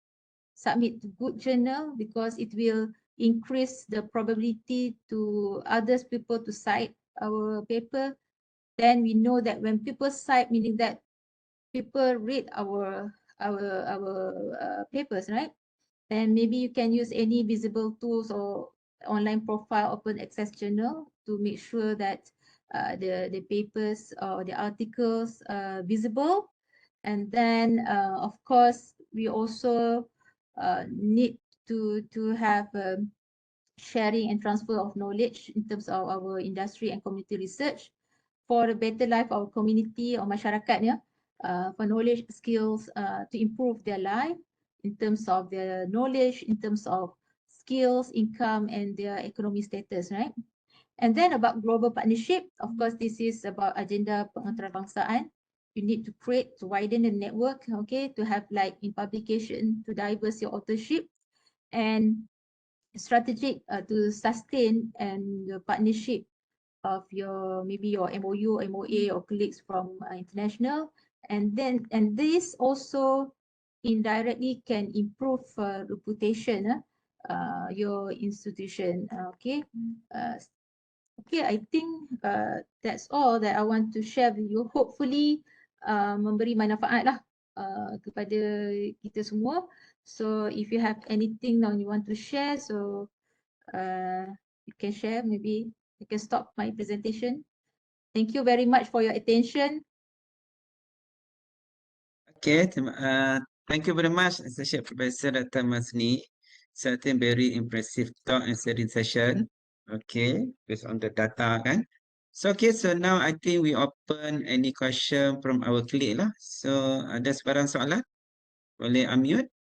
submit to good journal because it will increase the probability to others people to cite our paper. Then we know that when people cite, meaning that people read our papers, right? Then maybe you can use any visible tools or online profile open access journal to make sure that the papers or the articles are visible. And then of course we also need to have sharing and transfer of knowledge in terms of our industry and community research for a better life of our community or masyarakatnya, for knowledge skills to improve their life in terms of their knowledge, in terms of skills, income, and their economic status, right? And then about global partnership, of course, this is about agenda pengantarabangsaan. You need to create, to widen the network, okay, to have like in publication, to diverse your authorship, and strategic to sustain and the partnership of your maybe your MOU, MOA or colleagues from international, and then and this also indirectly can improve reputation your institution. Okay, okay, I think that's all that I want to share with you. Hopefully memberi manfaat lah kepada kita semua. So if you have anything now you want to share, so you can share. Maybe you can stop my presentation. Thank you very much for your attention. Okay, thank you very much, Associate Professor Dr. Mazni. So I think very impressive talk and sharing session. Okay, based on the data kan. So okay, so now I think we open any question from our colleague lah. So ada sebarang soalan? Boleh unmute?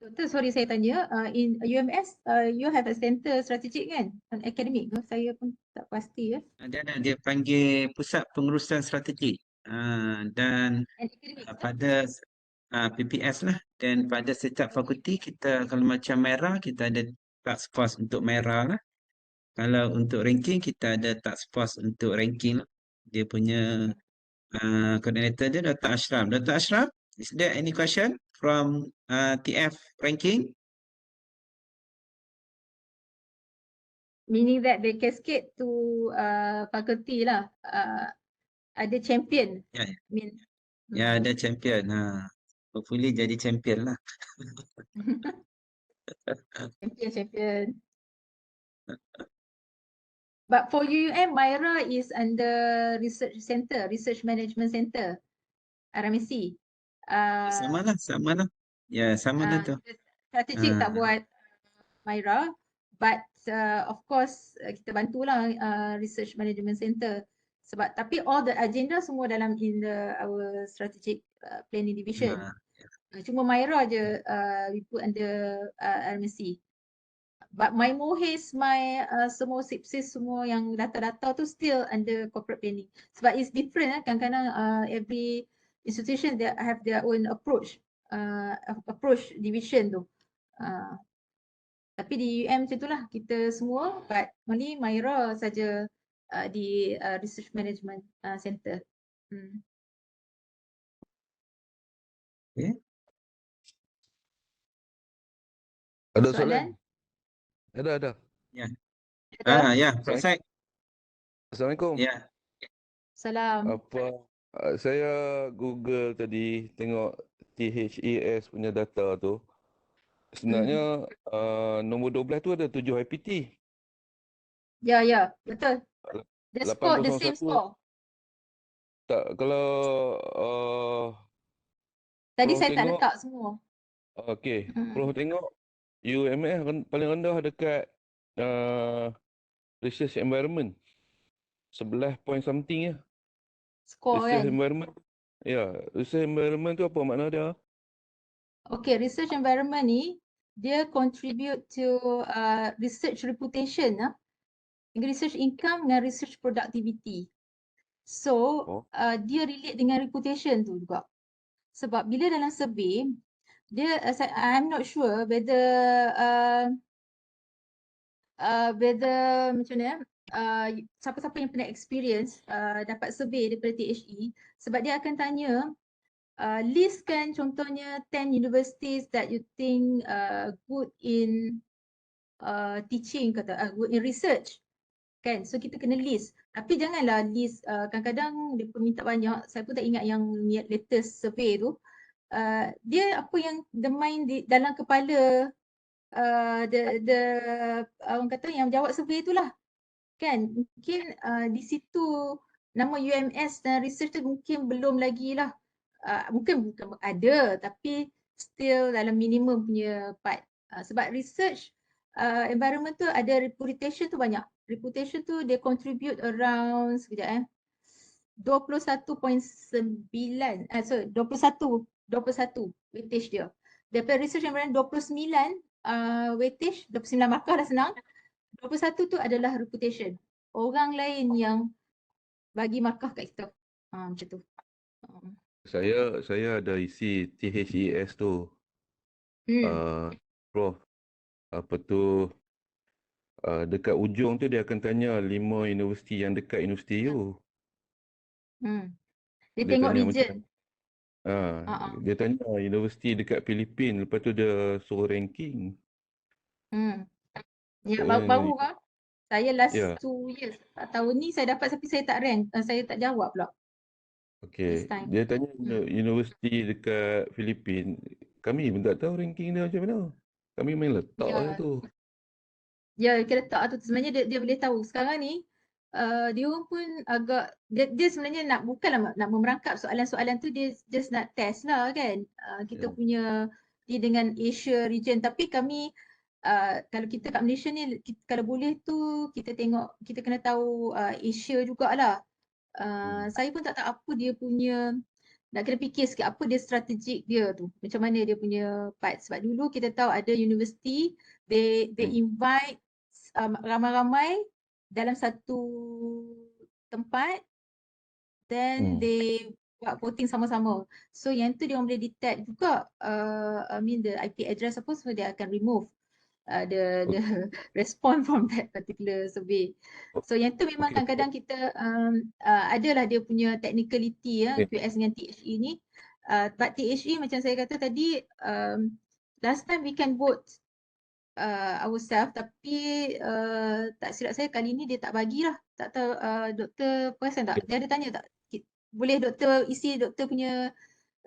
Doktor, sorry saya tanya, in UMS, you have a center strategic kan? Academic ke? Saya pun tak pasti ya. Dia panggil Pusat Pengurusan Strategik. Dan And academic. pada PPS lah, dan pada setiap fakulti kita kalau macam merah kita ada task force untuk merah lah. Kalau untuk ranking kita ada task force untuk ranking lah. Dia punya coordinator dia Dr. Ashraf. Dr. Ashraf, is there any question from TF ranking? Meaning that they cascade to faculty lah. Ada champion. Ya, I mean, ya ada champion. Hopefully jadi champion lah. champion. But for UUM, Myra is under research center, research management center, RMC. Sama lah. Ya, sama lah tu. Strategic tak buat Myra, but of course kita bantulah research management center. Sebab tapi all the agenda semua dalam in our strategic planning division. Ah, Cuma Myra je we put under RMC. But my MOHIS, my semua SIPSIS semua yang data-data tu still under corporate planning. Sebab it's different kadang-kadang every institution they have their own approach division tu. Tapi di UM macam itulah kita semua, but only Myra saja di Research Management Center. okay. Ada Soalan? soalan? Ada. Ya. Ada? Ya, Prof Said. Assalamualaikum. Ya. Salam. Saya Google tadi tengok THES punya data tu. Sebenarnya nombor 12 tu ada 7 IPT. Ya, betul. The score, the 801 same score. tak, kalau Tadi Prof saya tak tengok, letak semua. okey, Prof tengok UMS paling rendah dekat research environment. 11 point something ya. Score Research kan? environment. Ya, research environment tu apa makna dia? Okay, research environment ni dia contribute to research reputation, research income dengan research productivity. So, dia relate dengan reputation tu juga. Sebab bila dalam survey, dia I'm not sure whether macam mana siapa-siapa yang pernah experience dapat survey daripada THE, sebab dia akan tanya listkan contohnya 10 universities that you think good in teaching good in research kan, so kita kena list. Tapi janganlah list kadang-kadang dia pun minta banyak, saya pun tak ingat yang latest survey tu. Dia apa yang the mind dalam kepala the orang kata yang jawab survey tu lah kan. Mungkin di situ nama UMS dan research tu mungkin belum lagi lah. Mungkin bukan ada tapi still dalam minimum punya part. Sebab research environment tu ada reputation tu banyak. Reputation tu dia contribute around 21.9 sorry 21 weightage dia. Daripada research environment 29 weightage, 29 markah dah senang. 21 tu adalah reputation. Orang lain yang bagi markah kat kita. Macam tu. Saya ada isi THES tu. Prof, apa tu, dekat ujung tu dia akan tanya 5 universiti yang dekat universiti tu. Dia Dia tengok tanya region. dia tanya universiti dekat Filipin, lepas tu dia suruh ranking. Ya, baru kan? Saya last Ya. 2 years. Tahun ni saya dapat tapi saya tak rank. Saya tak jawab pula. Okey, This time. dia tanya universiti dekat Filipin. Kami pun tak tahu ranking dia macam mana. Kami main letak je tu. Ya, kita letak tu. Sebenarnya dia boleh tahu. Sekarang ni dia orang pun agak dia sebenarnya bukanlah nak memerangkap soalan-soalan tu, dia just nak test lah kan. Kita punya dia dengan Asia region, tapi kami kalau kita kat Malaysia ni kalau boleh tu kita tengok, kita kena tahu Asia jugalah. Saya pun tak tahu apa dia punya, nak kena fikir sikit apa dia strategik dia tu. Macam mana dia punya part. Sebab dulu kita tahu ada universiti, they invite ramai-ramai dalam satu tempat, then they buat voting sama-sama. So yang tu dia orang boleh detect juga the IP address apa, so dia akan remove the response from that particular survey. So yang tu memang kadang-kadang kita adalah dia punya technicality QS dengan THE ni. But THE macam saya kata tadi, last time we can vote ourselves, tapi tak silap saya kali ni dia tak bagilah. Tak tahu doktor perasan tak? Dia ada tanya tak? Boleh doktor isi doktor punya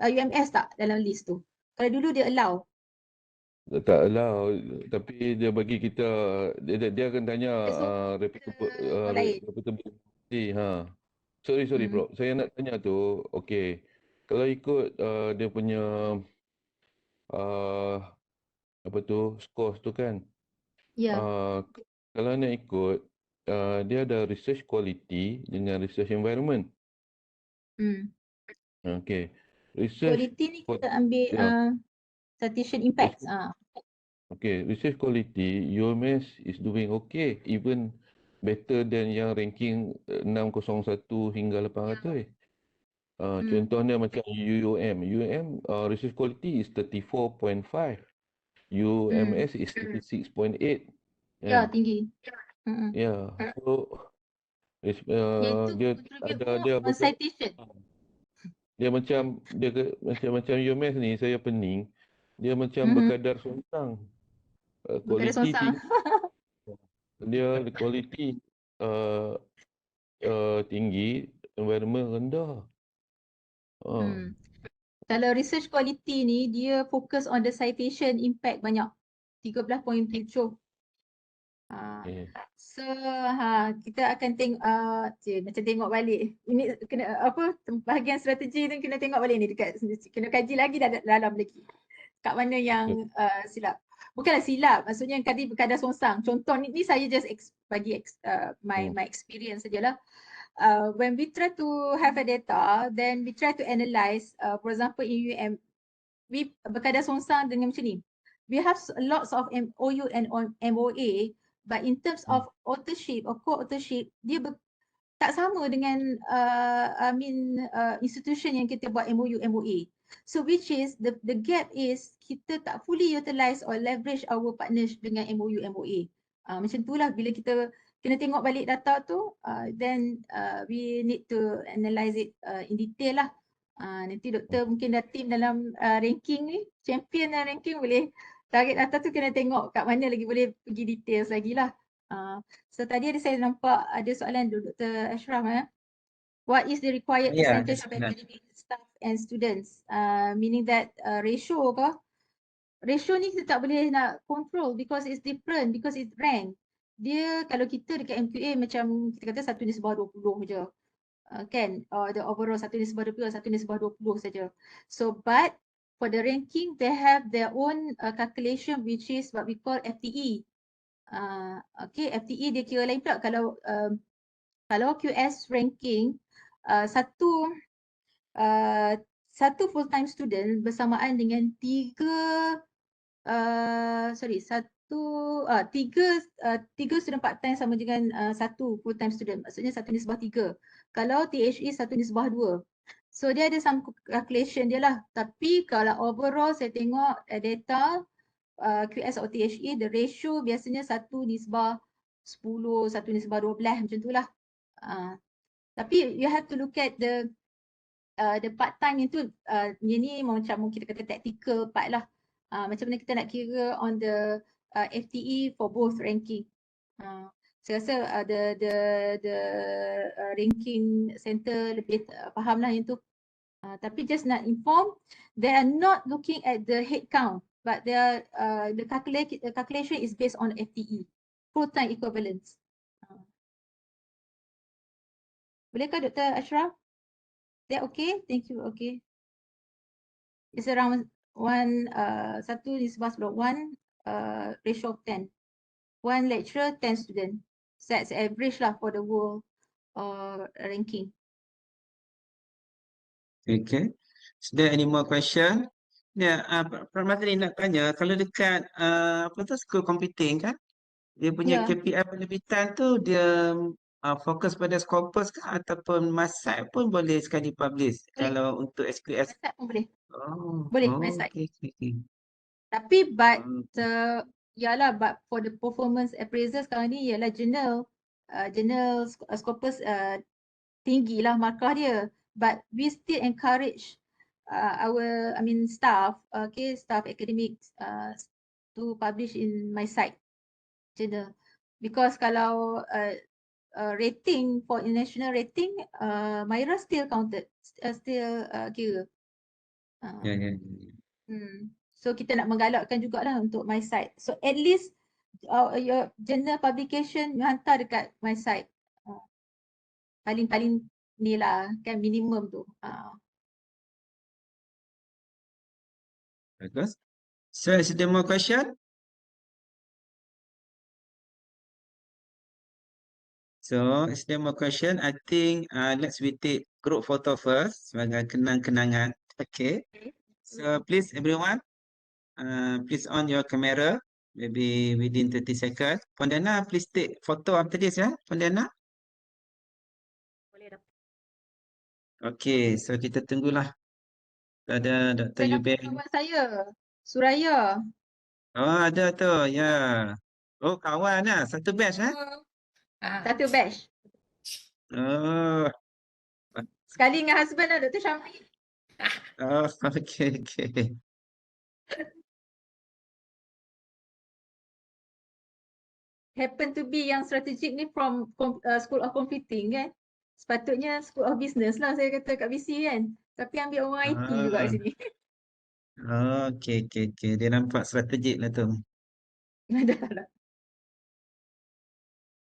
UMS tak dalam list tu? Kalau dulu dia allow. Tak allow, tapi dia bagi kita, dia akan tanya reputable Sorry Prof. Saya nak tanya tu, okey. Kalau ikut dia punya apa tu, scores tu kan. Ya. Kalau nak ikut, dia ada research quality dengan research environment. Hmm. Okay. Research Quality ni kita ambil ya, citation impacts. okay, research quality, UMS is doing okay, even better than yang ranking 601 hingga 800. Contohnya macam UUM, research quality is 34.5, UMS is 36.8. Ya, Kan? tinggi. Ya, so Iaitu dia contribute ada more dia on citation. dia macam macam UMS ni saya pening, dia macam berkadar sontang. Berkadar Quality songsang. tinggi, dia quality uh, tinggi, environment rendah. Kalau research quality ni, dia fokus on the citation impact banyak. 13.7. So kita akan tengok macam tengok balik. Ini kena apa bahagian strategi tu kena tengok balik ni dekat kena kaji lagi dalam lagi. Kat mana yang silap. Bukanlah silap, maksudnya yang tadi berkadar songsang. Contoh ni saya just bagi my experience sajalah. When we try to have a data, then we try to analyze, for example in UM, we berkadar songsang dengan macam ni. We have lots of MOU and MOA, but in terms of authorship or co-authorship, dia tak sama dengan institution yang kita buat MOU, MOA. So which is the gap is kita tak fully utilize or leverage our partners dengan MOU, MOA. Macam itulah bila kita kena tengok balik data tu, then we need to analyze it in detail lah. Nanti doktor mungkin dah team dalam ranking ni, champion dalam ranking boleh target data tu kena tengok kat mana lagi boleh pergi details lagi lah. So tadi saya nampak ada soalan Dr. Ashraf. What is the required percentage of academic staff and students? Meaning that ratio ke? Ratio ni kita tak boleh nak control because it's different, because it's rank. Dia kalau kita dekat MQA macam kita kata 1:20 je. Kan? The overall 1:20, 1:20 saja. So but for the ranking, they have their own calculation which is what we call FTE. Okay, FTE dia kira lain pula kalau QS ranking satu full time student bersamaan dengan tiga student part time sama dengan satu full time student, maksudnya 1:3. Kalau THE 1:2. So dia ada some calculation dia lah, tapi kalau overall saya tengok data QS atau THE, the ratio biasanya 1:10, 1:12 macam tu lah. Tapi you have to look at the part time itu, ini macam kita kata tactical part lah. Macam mana kita nak kira on the FTE for both ranking. Saya rasa the ranking center lebih faham lah yang tu. Tapi just nak inform, they are not looking at the head count, but they are, the calculation is based on FTE, full time equivalence. Bolehkah Dr. Ashraf? Is that okay? Thank you. Okay. It's around 1:1 ratio of 10. 1 lecturer, 10 student. So that's average lah for the whole ranking. Okay. Is there any more question? Ya, Prof. Mazni nak tanya, kalau dekat school computing kan, dia punya KPI penerbitan tu dia fokus pada Scopus ke ataupun Masai pun boleh sekali publish kalau untuk SQS? Masai pun boleh. Oh, Boleh, Masai. Okay. Tapi but for the performance appraisal sekarang ni ialah journal Scopus tinggi lah markah dia. But we still encourage our staff, staff academics to publish in my site journal, because kalau rating for international rating, Myra still counted, still kira. Ya. So kita nak menggalakkan jugalah untuk my site. So at least your journal publication you hantar dekat my site. Paling ni lah kan minimum tu. Bagus. So, is there more question? So, is there more question? I think let's we take group photo first sebagai kenang-kenangan. Okay. So please everyone, please on your camera. Maybe within 30 seconds. Pondana, please take photo after this ya, Pondana. Boleh dah. Okay, so kita tunggulah. Ada Dr. Saya Yuben. nampak kawan saya, Suraya. Oh, ada tu, ya. Oh, kawan lah. Satu batch eh? Satu batch. Oh, Sekali dengan husband lah, Dr. Syamri. oh, okay, okay. Happen to be yang strategic ni from School of Computing kan. Sepatutnya School of Business lah saya kata kat BC kan. Tapi ambil orang IT juga kat sini. Okay, okay, okay. Dia nampak strategik lah tu. Dah.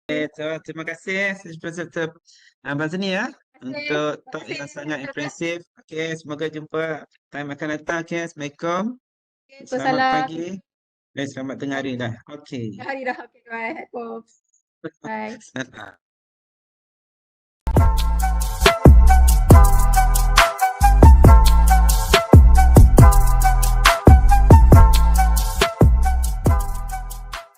Okay, so terima kasih Dr. Mazni ya untuk talk Terima yang kasih, sangat Dr. impresif. Okay, semoga jumpa time akan datang. Okay, Assalamualaikum. Okay, Selamat salam. pagi. Selamat tengah hari dah. Okay. Hari dah. Okay, bye. Bye. Salam.